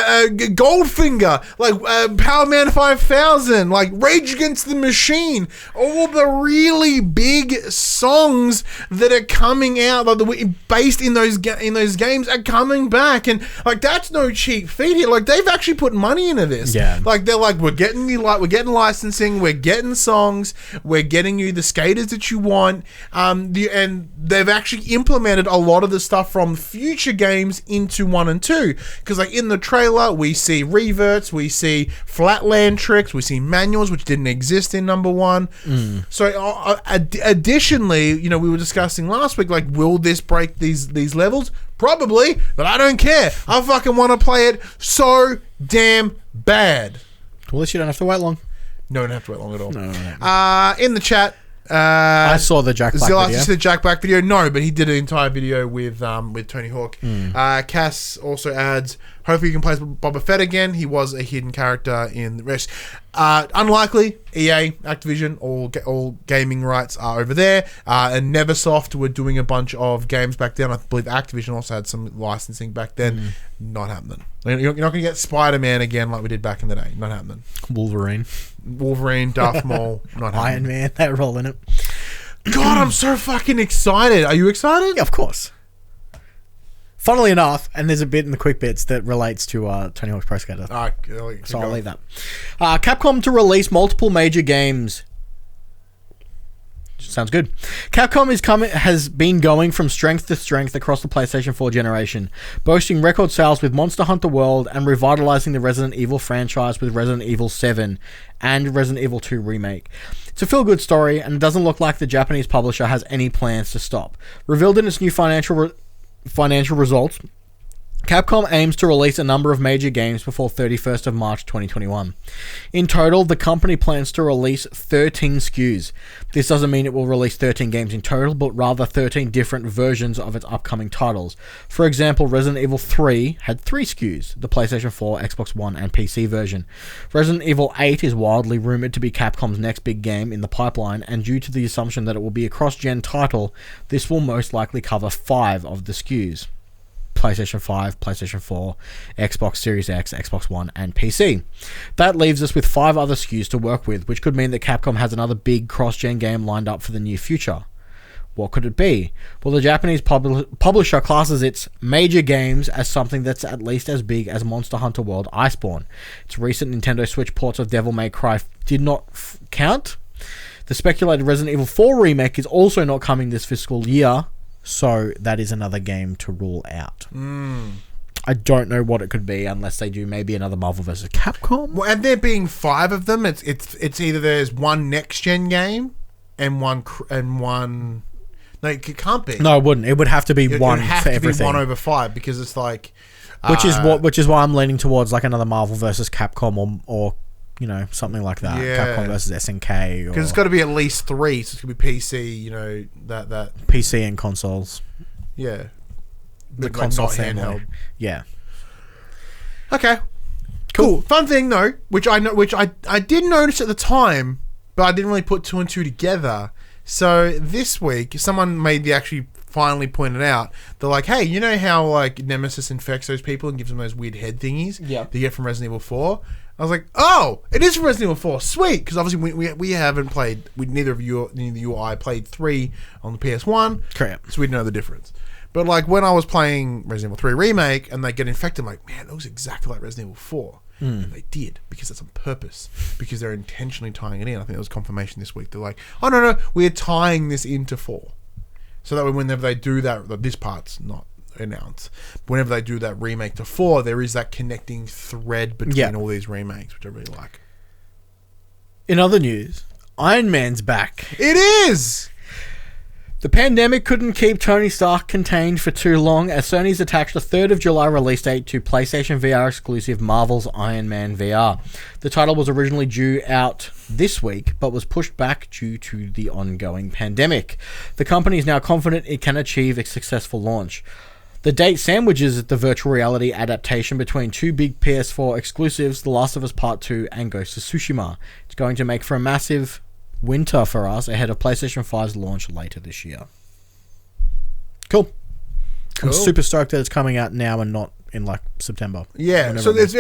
S2: Goldfinger, like Power Man 5000, like Rage Against the Machine, all the really big songs that are coming out, like based in those games, are coming back, and like that's no cheap feat here. Like they've actually put money into this.
S3: Yeah.
S2: Like they're like, we're getting licensing, we're getting songs, we're getting you the skaters that you want, and they've actually implemented a lot of the stuff from future games into 1 and 2. Because like in the trailer, we see reverts, we see flatland tricks, we see manuals which didn't exist in number 1. So additionally, you know, we were discussing last week, like, will this break these levels? Probably, but I don't care. I fucking want to play it so damn bad.
S3: Well, at least you don't have to wait long.
S2: No, don't have to wait long at all.
S3: No.
S2: In the chat,
S3: I saw the Jack Black
S2: Zilla
S3: video.
S2: the Jack Black video. No, but he did an entire video with Tony Hawk. Cass also adds, hopefully you can play Boba Fett again. He was a hidden character in the rest. Unlikely. EA, Activision, all gaming rights are over there. And Neversoft were doing a bunch of games back then. I believe Activision also had some licensing back then. Not happening. You're not going to get Spider-Man again like we did back in the day. Not happening. Wolverine, Darth Maul. Not happening.
S3: Iron Man, they're all in it.
S2: God, I'm so fucking excited. Are you excited?
S3: Yeah, of course. Funnily enough, and there's a bit in the quick bits that relates to Tony Hawk's Pro Skater. So I'll leave that. Capcom to release multiple major games. Sounds good. Capcom has been going from strength to strength across the PlayStation 4 generation, boasting record sales with Monster Hunter World and revitalizing the Resident Evil franchise with Resident Evil 7 and Resident Evil 2 Remake. It's a feel-good story, and it doesn't look like the Japanese publisher has any plans to stop. Revealed in its new financial results, Capcom aims to release a number of major games before 31st of March 2021. In total, the company plans to release 13 SKUs. This doesn't mean it will release 13 games in total, but rather 13 different versions of its upcoming titles. For example, Resident Evil 3 had 3 SKUs, the PlayStation 4, Xbox One, and PC version. Resident Evil 8 is wildly rumored to be Capcom's next big game in the pipeline, and due to the assumption that it will be a cross-gen title, this will most likely cover 5 of the SKUs. PlayStation 5, PlayStation 4, Xbox Series X, Xbox One, and PC. That leaves us with 5 other SKUs to work with, which could mean that Capcom has another big cross-gen game lined up for the near future. What could it be? Well, the Japanese publisher classes its major games as something that's at least as big as Monster Hunter World Iceborne. Its recent Nintendo Switch ports of Devil May Cry did not count. The speculated Resident Evil 4 remake is also not coming this fiscal year, so that is another game to rule out. I don't know what it could be unless they do maybe another Marvel vs. Capcom.
S2: Well, and there being 5 of them, it's either there's one next gen game and one. No, it can't be.
S3: No, it wouldn't. It would have to be one
S2: It would have
S3: for
S2: to
S3: everything.
S2: be 1 over 5 because it's like.
S3: Which is why I'm leaning towards like another Marvel vs. Capcom or you know, something like that.
S2: Yeah.
S3: Capcom versus SNK.
S2: Because it's got to be at least 3, so it's going to be PC, you know, that.
S3: PC and consoles.
S2: Yeah.
S3: The
S2: Like
S3: console
S2: not
S3: family.
S2: handheld.
S3: Yeah.
S2: Okay. Cool. Fun thing though, which I did notice at the time, but I didn't really put 2 and 2 together. So this week, someone actually finally pointed out, they're like, hey, you know how like Nemesis infects those people and gives them those weird head thingies?
S3: Yeah.
S2: They get from Resident Evil 4? I was like, oh, it is from Resident Evil 4. Sweet. Because obviously we haven't played, neither you or I played 3 on the PS1.
S3: Correct.
S2: So we didn't know the difference. But like when I was playing Resident Evil 3 Remake and they get infected, I'm like, man, that looks exactly like Resident Evil 4. And they did, because that's on purpose. Because they're intentionally tying it in. I think there was confirmation this week. They're like, oh, no, we're tying this into 4. So that whenever they do that, this part's not announced. But whenever they do that remake to 4, there is that connecting thread between all these remakes, which I really like.
S3: In other news, Iron Man's back.
S2: It is!
S3: The pandemic couldn't keep Tony Stark contained for too long, as Sony's attached a 3rd of July release date to PlayStation VR exclusive Marvel's Iron Man VR. The title was originally due out this week, but was pushed back due to the ongoing pandemic. The company is now confident it can achieve a successful launch. The date sandwiches the virtual reality adaptation between 2 big PS4 exclusives, The Last of Us Part 2 and Ghost of Tsushima. It's going to make for a massive winter for us ahead of PlayStation 5's launch later this year. Cool. I'm super stoked that it's coming out now and not in like September.
S2: Yeah,
S3: whenever
S2: so
S3: it was.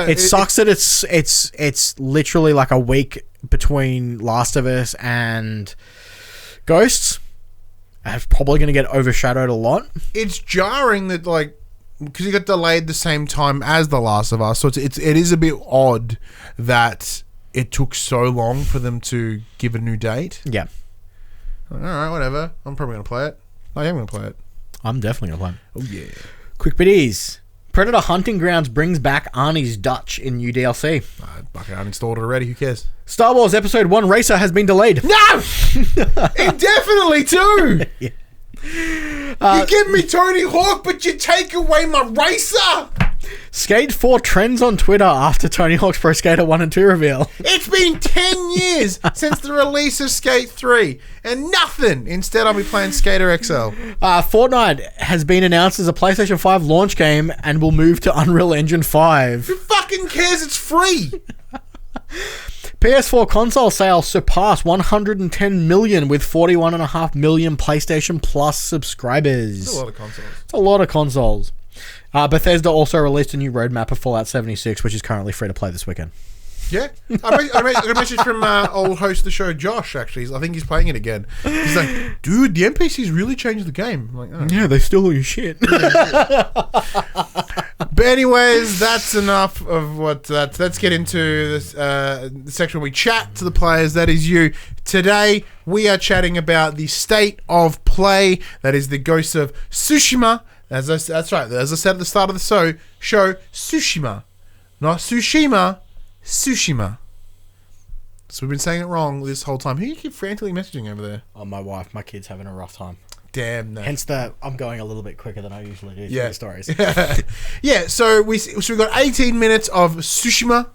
S3: It sucks that it's literally like a week between Last of Us and Ghosts. It's probably going to get overshadowed a lot.
S2: It's jarring that, like, because it got delayed the same time as The Last of Us, so it is a bit odd that it took so long for them to give a new date.
S3: Yeah.
S2: All right, whatever. I'm probably going to play it. I am going to play it.
S3: I'm definitely going to play it.
S2: Oh, yeah.
S3: QUICKBITS. Predator Hunting Grounds brings back Arnie's Dutch in new DLC.
S2: Fuck it, I've installed it already. Who cares?
S3: Star Wars Episode 1 Racer has been delayed.
S2: No! Indefinitely, too!
S3: Yeah.
S2: You give me Tony Hawk, but you take away my racer!
S3: Skate 4 trends on Twitter after Tony Hawk's Pro Skater 1 and 2 reveal.
S2: It's been 10 years since the release of Skate 3, and nothing. Instead, I'll be playing Skater XL.
S3: Fortnite has been announced as a PlayStation 5 launch game and will move to Unreal Engine 5.
S2: Who fucking cares? It's free!
S3: PS4 console sales surpass 110 million with 41.5 million PlayStation Plus subscribers.
S2: That's a lot of consoles.
S3: It's a lot of consoles. Bethesda also released a new roadmap of Fallout 76, which is currently free to play this weekend.
S2: Yeah. I got a message from old host of the show, Josh, actually. I think he's playing it again. He's like, dude, the NPCs really changed the game. I'm like, oh.
S3: Yeah, they still do shit.
S2: But anyways, that's enough of what that. Let's get into this the section where we chat to the players. That is you. Today, we are chatting about the state of play. That is the Ghost of Tsushima. That's right. As I said at the start of the show, Tsushima. Not Tsushima, Tsushima. So we've been saying it wrong this whole time. Who do you keep frantically messaging over there?
S3: Oh, my wife. My kid's having a rough time.
S2: Damn that.
S3: Hence I'm going a little bit quicker than I usually do through the stories.
S2: Yeah, so we got 18 minutes of Tsushima.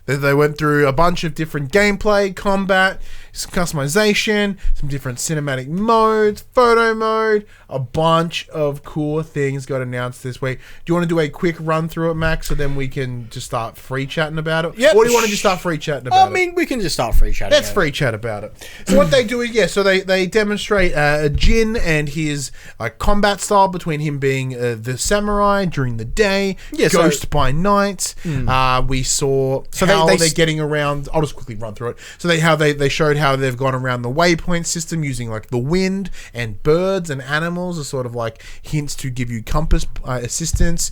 S2: They went through a bunch of different gameplay, combat, some customization, some different cinematic modes, photo mode, a bunch of cool things got announced this week. Do you want to do a quick run through it, Max, so then we can just start free chatting about it?
S3: Yep.
S2: Or do you want to just start free chatting about it?
S3: I mean, we can just start free chatting.
S2: Let's free chat about it. So what they do is, so they demonstrate Jin and his combat style between him being the samurai during the day, Ghost by night. We saw how they're getting around. I'll just quickly run through it. So they showed how they've gone around the waypoint system using like the wind and birds and animals as sort of like hints to give you compass assistance.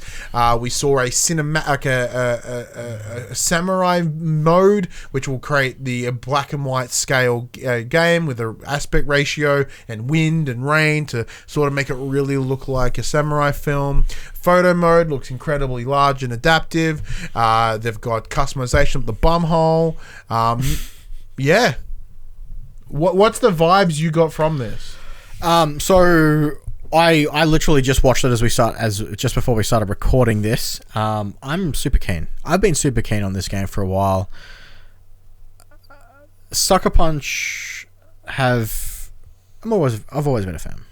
S2: We saw a samurai mode, which will create the black and white scale game with an aspect ratio and wind and rain to sort of make it really look like a samurai film. Photo mode looks incredibly large and adaptive. They've got customization of the bumhole. Yeah. What's the vibes you got from this?
S3: So I literally just watched it just before we started recording this. I'm super keen. I've been super keen on this game for a while. Sucker Punch I've always been a fan.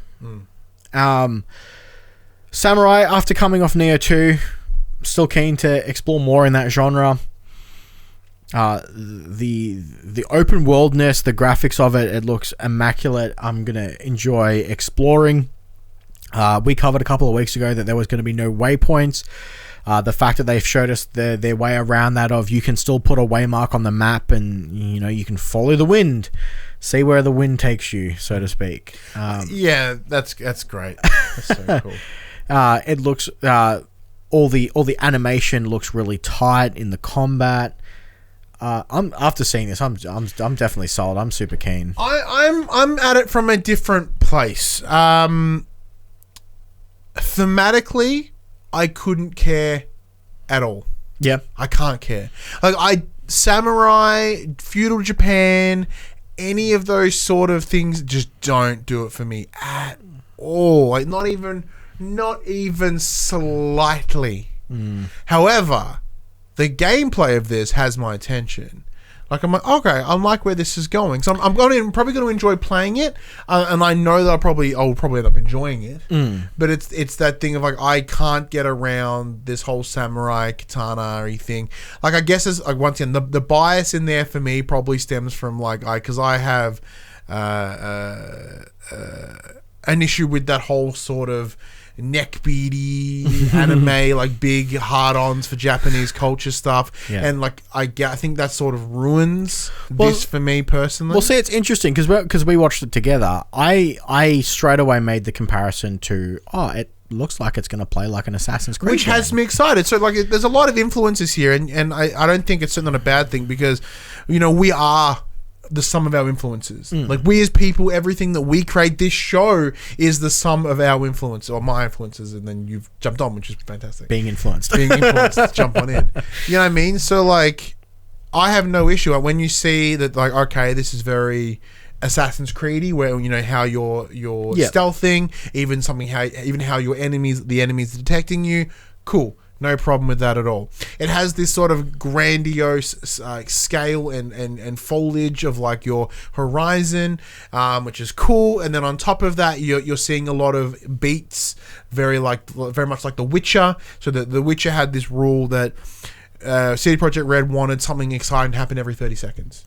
S3: Samurai, after coming off Neo 2, still keen to explore more in that genre. The open worldness, the graphics of it looks immaculate. I'm gonna enjoy exploring. We covered a couple of weeks ago that there was going to be no waypoints. The fact that they've showed us their way around that of you can still put a waymark on the map and you can follow the wind, see where the wind takes you, so to speak.
S2: Yeah, that's great. That's so cool.
S3: It looks all the animation looks really tight in the combat. I'm after seeing this, I'm definitely sold. I'm super keen.
S2: I'm at it from a different place. Thematically, I couldn't care at all.
S3: Yeah,
S2: I can't care. Like samurai, feudal Japan, any of those sort of things just don't do it for me at all. Like not even slightly. However, the gameplay of this has my attention. Like I'm like, okay, I like where this is going. So I'm probably going to enjoy playing it, and I know that I'll probably end up enjoying it. But it's that thing of like I can't get around this whole samurai katana-y thing. Like I guess it's like once again the bias in there for me probably stems from like because I have an issue with that whole sort of neck beady anime, like big hard-ons for Japanese culture stuff, and like I think that sort of ruins this for me personally.
S3: Well, see, it's interesting because we watched it together. I straight away made the comparison to it looks like it's going to play like an Assassin's Creed
S2: which
S3: game.
S2: has me excited. So like there's a lot of influences here, and I don't think it's certainly not a bad thing, because we are the sum of our influences. Like we as people, everything that we create, this show is the sum of our influence, or my influences, and then you've jumped on, which is fantastic.
S3: Being influenced,
S2: jump on in. You know what I mean? So like, I have no issue when you see that, like, okay, this is very Assassin's Creedy, where how you're stealthing, even how your the enemies are detecting you. Cool. No problem with that at all. It has this sort of grandiose scale and foliage of like your horizon, which is cool. And then on top of that, you're seeing a lot of beats, very much like The Witcher. So The Witcher had this rule that CD Projekt Red wanted something exciting to happen every 30 seconds.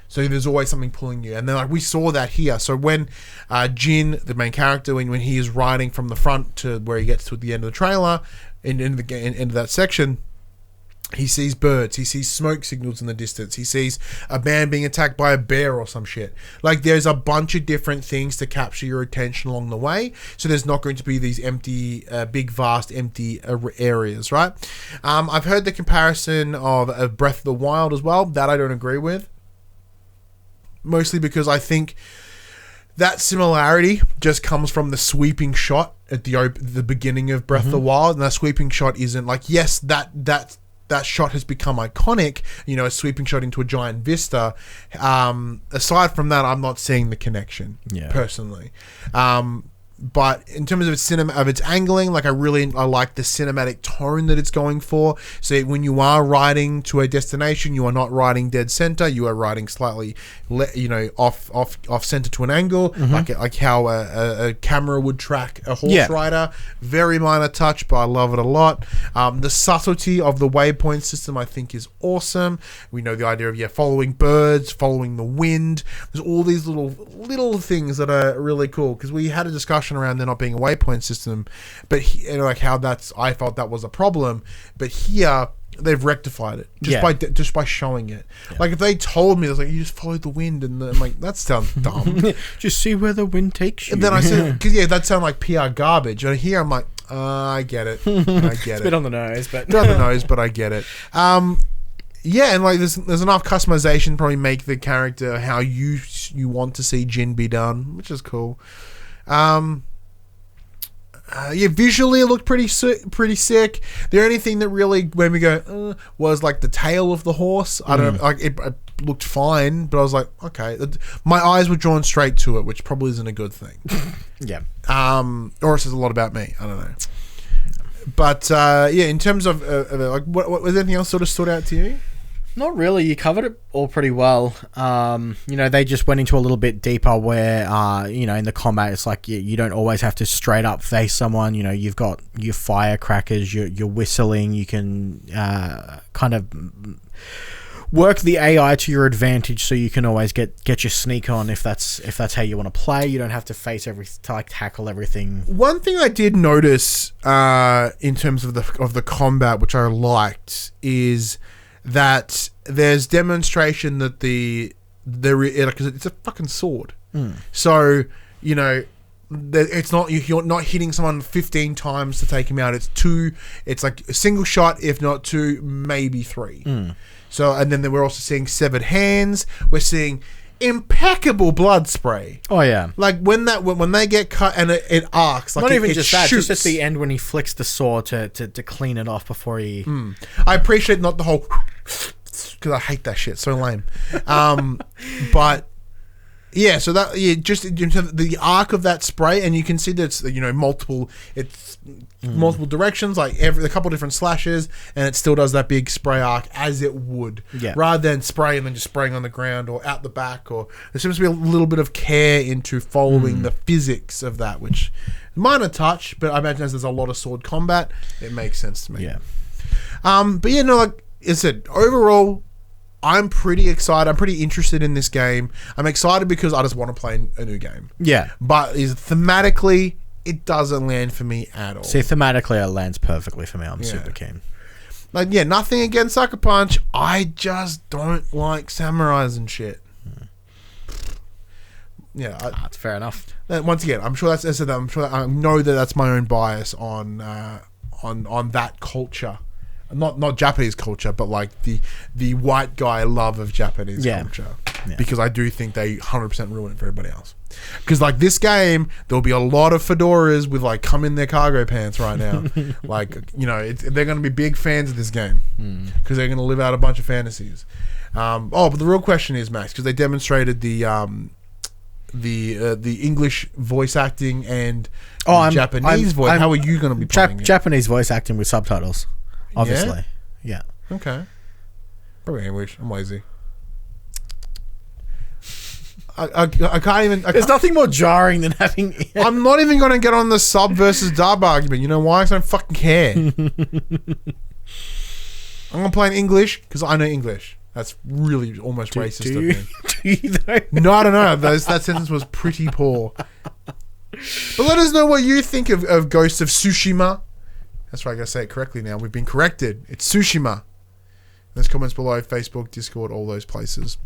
S2: So there's always something pulling you. And then like we saw that here. So when Jin, the main character, when he is riding from the front to where he gets to the end of the trailer, into that section, he sees birds, he sees smoke signals in the distance, he sees a man being attacked by a bear or some shit. Like there's a bunch of different things to capture your attention along the way. So there's not going to be these empty, big, vast, empty areas, right? I've heard the comparison of Breath of the Wild as well. That I don't agree with. Mostly because I think that similarity just comes from the sweeping shot at the beginning of Breath of the Wild, and that sweeping shot isn't like, yes, that shot has become iconic, a sweeping shot into a giant vista. Aside from that, I'm not seeing the connection personally. But in terms of its angling, like I like the cinematic tone that it's going for. So when you are riding to a destination, you are not riding dead center. You are riding slightly, off center to an angle, like how a camera would track a horse rider. Very minor touch, but I love it a lot. The subtlety of the waypoint system, I think, is awesome. We know the idea of following birds, following the wind. There's all these little things that are really cool, because we had a discussion around there not being a waypoint system, but I felt that was a problem, but here they've rectified it just by showing it. Like if they told me, it was like, you just follow the wind, and I'm like, that sounds dumb.
S3: Just see where the wind takes you.
S2: And then I said, because that sounded like PR garbage, and here I'm like, I get it.
S3: It's a bit on the nose, but
S2: I get it. And like there's enough customization to probably make the character how you want to see Jin be done, which is cool. Visually it looked pretty sick. The only thing that really made me go was like the tail of the horse. I don't know, like it looked fine, but I was like, okay, my eyes were drawn straight to it, which probably isn't a good thing. Or it says a lot about me. I don't know. But in terms of like, what was anything else sort of stood out to you?
S3: Not really. You covered it all pretty well. They just went into a little bit deeper where, in the combat, it's like you don't always have to straight up face someone. You've got your firecrackers, your whistling. You can kind of work the AI to your advantage, so you can always get your sneak on if that's how you want to play. You don't have to face tackle everything.
S2: One thing I did notice in terms of the combat, which I liked, is that there's demonstration that because it's a fucking sword. So it's not, you're not hitting someone 15 times to take him out. It's like a single shot, if not two, maybe three. So, and then we're also seeing severed hands. We're seeing impeccable blood spray.
S3: Oh yeah,
S2: like when they get cut and it arcs. Like
S3: not even just that,
S2: shoots.
S3: just at the end when he flicks the sword to clean it off before he.
S2: I appreciate not the whole, because I hate that shit. So lame. But yeah, so that just in terms of the arc of that spray, and you can see that it's multiple. It's multiple directions, like a couple different slashes, and it still does that big spray arc as it would, rather than spray and then just spraying on the ground or out the back. Or there seems to be a little bit of care into following the physics of that, which minor touch, but I imagine as there's a lot of sword combat, it makes sense to me. But like I said, overall, I'm pretty excited. I'm pretty interested in this game. I'm excited because I just want to play a new game.
S3: Yeah.
S2: But thematically, it doesn't land for me at all.
S3: See, thematically, it lands perfectly for me. I'm super keen.
S2: Like, yeah, nothing against Sucker Punch. I just don't like samurais and shit. Yeah,
S3: That's fair enough.
S2: Once again, I'm sure I know that that's my own bias on that culture, not Japanese culture, but like the white guy love of Japanese culture, because I do think they 100% ruin it for everybody else. Because like this game, there'll be a lot of fedoras with like come in their cargo pants right now. Like, you know, they're going to be big fans of this game because they're going to live out a bunch of fantasies. But the real question is, Max, because they demonstrated the English voice acting and Japanese voice. How are you going to be playing it?
S3: Japanese voice acting with subtitles, obviously. Yeah.
S2: Okay. Probably English. I'm lazy. I can't even...
S3: There's nothing more jarring than having...
S2: I'm not even going to get on the sub versus dub argument. You know why? Because I don't fucking care. I'm going to play in English because I know English. That's really almost racist of me.
S3: Do you though?
S2: No, I don't know. That sentence was pretty poor. But let us know what you think of Ghost of Tsushima. That's right, I gotta say it correctly now. We've been corrected. It's Tsushima. There's comments below, Facebook, Discord, all those places.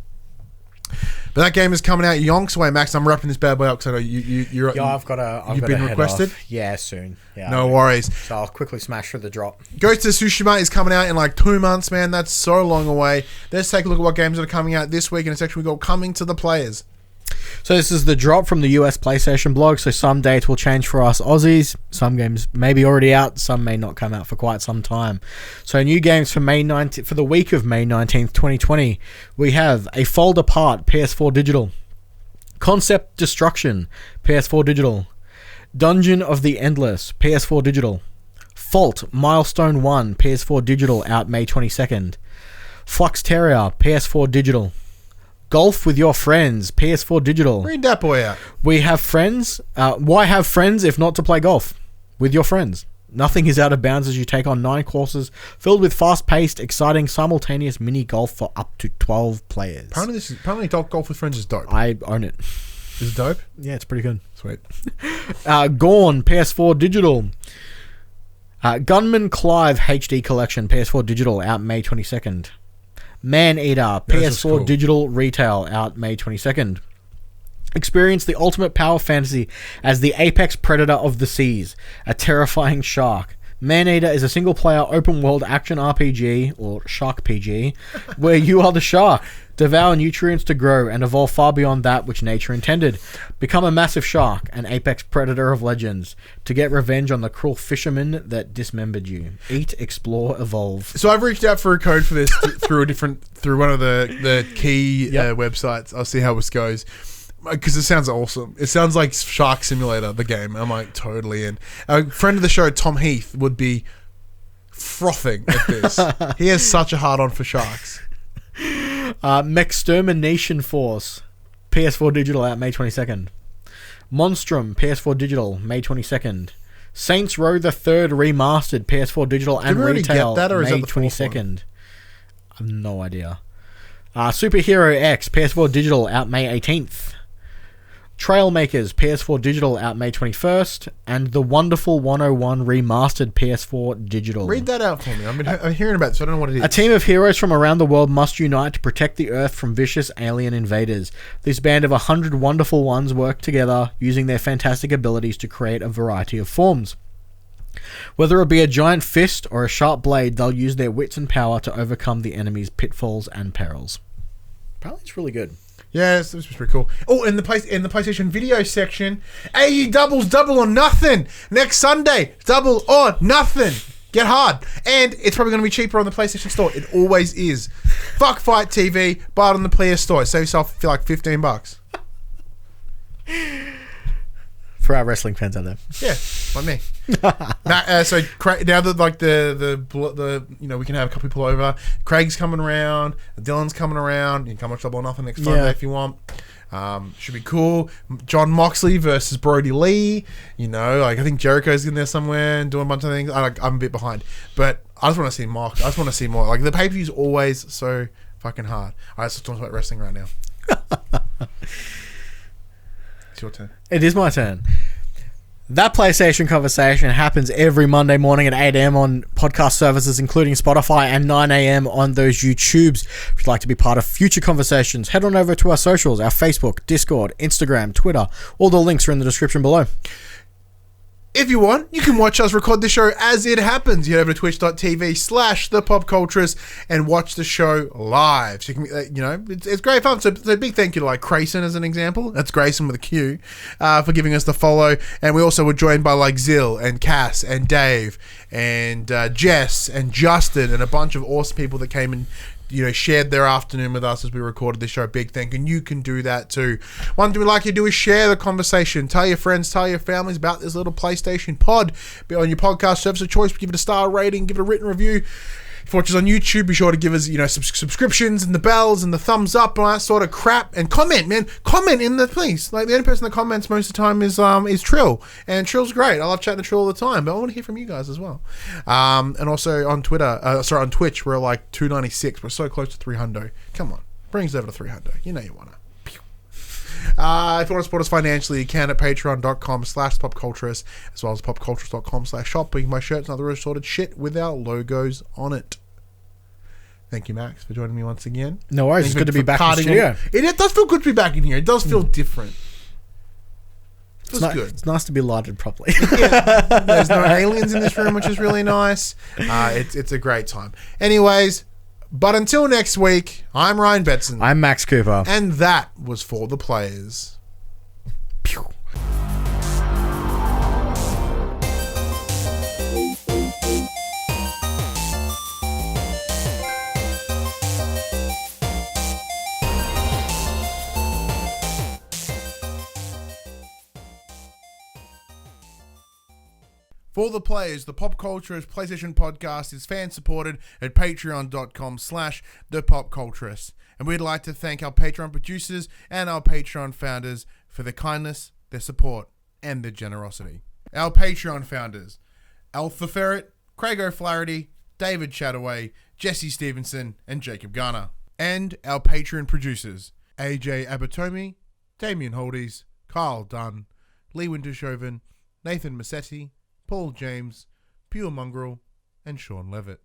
S2: But that game is coming out yonks away, Max. I'm wrapping this bad boy up because I know you're...
S3: Yeah, I've got
S2: you've been requested?
S3: Yeah, soon. Yeah,
S2: no worries.
S3: So I'll quickly smash through the drop.
S2: Ghost of Tsushima is coming out in like 2 months, man. That's so long away. Let's take a look at what games are coming out this week in a section we got coming to the players.
S3: So this is the drop from the US PlayStation blog. So some dates will change for us Aussies. Some games may be already out. Some may not come out for quite some time. So new games for for the week of May 19th, 2020. We have A Fold Apart, PS4 Digital. Concept Destruction, PS4 Digital. Dungeon of the Endless, PS4 Digital. Fault Milestone 1, PS4 Digital, out May 22nd. Flux Terrier, PS4 Digital. Golf with Your Friends, PS4 Digital.
S2: Read that boy out.
S3: We have friends. Why have friends if not to play golf with your friends? Nothing is out of bounds as you take on 9 courses filled with fast-paced, exciting, simultaneous mini golf for up to 12 players.
S2: Apparently golf with friends is dope.
S3: I own it.
S2: Is it dope?
S3: Yeah, it's pretty good.
S2: Sweet.
S3: Gone, PS4 Digital. Gunman Clive HD Collection, PS4 Digital, out May 22nd. Man-Eater, PS4
S2: cool.
S3: Digital Retail, out May 22nd. Experience the ultimate power fantasy as the apex predator of the seas, a terrifying shark. Man-Eater is a single-player open-world action RPG, or Shark PG, where you are the shark. Devour nutrients to grow and evolve far beyond that which nature intended. Become a massive shark, an apex predator of legends, to get revenge on the cruel fisherman that dismembered you. Eat, explore, evolve.
S2: So I've reached out for a code for this through one of the key websites. I'll see how this goes. Because it sounds awesome. It sounds like Shark Simulator, the game. I'm like totally in. A friend of the show, Tom Heath, would be frothing at this. He has such a hard-on for sharks.
S3: Mechstermination Force, PS4 Digital, out May 22nd. Monstrum, PS4 Digital, May 22nd. Saints Row the Third Remastered, PS4 Digital and Retail,
S2: get that, or is
S3: May
S2: that the
S3: 22nd. I have no idea. Superhero X, PS4 Digital, out May 18th. Trailmakers, PS4 Digital, out May 21st. And The Wonderful 101 Remastered, PS4 Digital.
S2: Read that out for me. I'm hearing about it, so I don't know what it is.
S3: A team of heroes from around the world must unite to protect the Earth from vicious alien invaders. This band of 100 wonderful ones work together, using their fantastic abilities to create a variety of forms. Whether it be a giant fist or a sharp blade, they'll use their wits and power to overcome the enemy's pitfalls and perils. Apparently it's really good.
S2: Yeah, this was pretty cool. Oh, in the PlayStation video section, AE double or nothing next Sunday. Double or nothing. Get hard, and it's probably going to be cheaper on the PlayStation Store. It always is. Fuck Fight TV, buy it on the PS Store. Save yourself for like $15.
S3: For our wrestling fans out there.
S2: Yeah, like me. Now that like the we can have a couple people over. Craig's coming around. Dylan's coming around. You can come watch Double or Nothing next Sunday if you want. Should be cool. John Moxley versus Brody Lee. I think Jericho's in there somewhere and doing a bunch of things. I'm a bit behind, but I just want to see more. Like the pay-per-view's always so Fucking hard. All right, let's talk about wrestling right now. It's your turn.
S3: It is my turn. That PlayStation conversation happens every Monday morning at 8 a.m. on podcast services, including Spotify, and 9 a.m. on those YouTubes. If you'd like to be part of future conversations, head on over to our socials, our Facebook, Discord, Instagram, Twitter. All the links are in the description below.
S2: If you want, you can watch us record the show as it happens. You head over to twitch.tv/thepopculturist and watch the show live. So you can, it's great fun. So a big thank you to like Grayson as an example. That's Grayson with a Q, for giving us the follow. And we also were joined by like Zill and Cass and Dave and Jess and Justin and a bunch of awesome people that came and shared their afternoon with us as we recorded this show. Big thank you. And you can do that too. One thing we'd like you to do is share the conversation. Tell your friends, tell your families about this little PlayStation pod. Be on your podcast service of choice. Give it a star rating. Give it a written review. If you watch us on YouTube, be sure to give us, subscriptions and the bells and the thumbs up and all that sort of crap. And comment, man. Comment in the place. Like, the only person that comments most of the time is Trill. And Trill's great. I love chatting to Trill all the time. But I want to hear from you guys as well. And also on on Twitch, we're like 296. We're so close to 300. Come on. Bring us over to 300. You know you want to. If you want to support us financially, you can at patreon.com/popculturist, as well as popculturist.com/shop, where you can buy shirts and other assorted shit with our logos on it. Thank you, Max, for joining me once again.
S3: No worries. It's good to be back in the studio.
S2: It does feel good to be back in here. It does feel different. It feels good.
S3: It's nice to be lighted properly.
S2: Yeah, there's no aliens in this room, which is really nice. It's a great time. Anyways, but until next week, I'm Ryan Betson.
S3: I'm Max Cooper.
S2: And that was For the Players. Pew. For the Players, the Pop Culturist PlayStation podcast is fan-supported at patreon.com/thepopculturist. And we'd like to thank our Patreon producers and our Patreon founders for their kindness, their support, and their generosity. Our Patreon founders: Alpha Ferret, Craig O'Flaherty, David Chataway, Jesse Stevenson, and Jacob Garner. And our Patreon producers: AJ Abatomi, Damien Holdies, Kyle Dunn, Lee Wintershoven, Nathan Massetti, Paul James, Pure Mongrel, and Sean Levitt.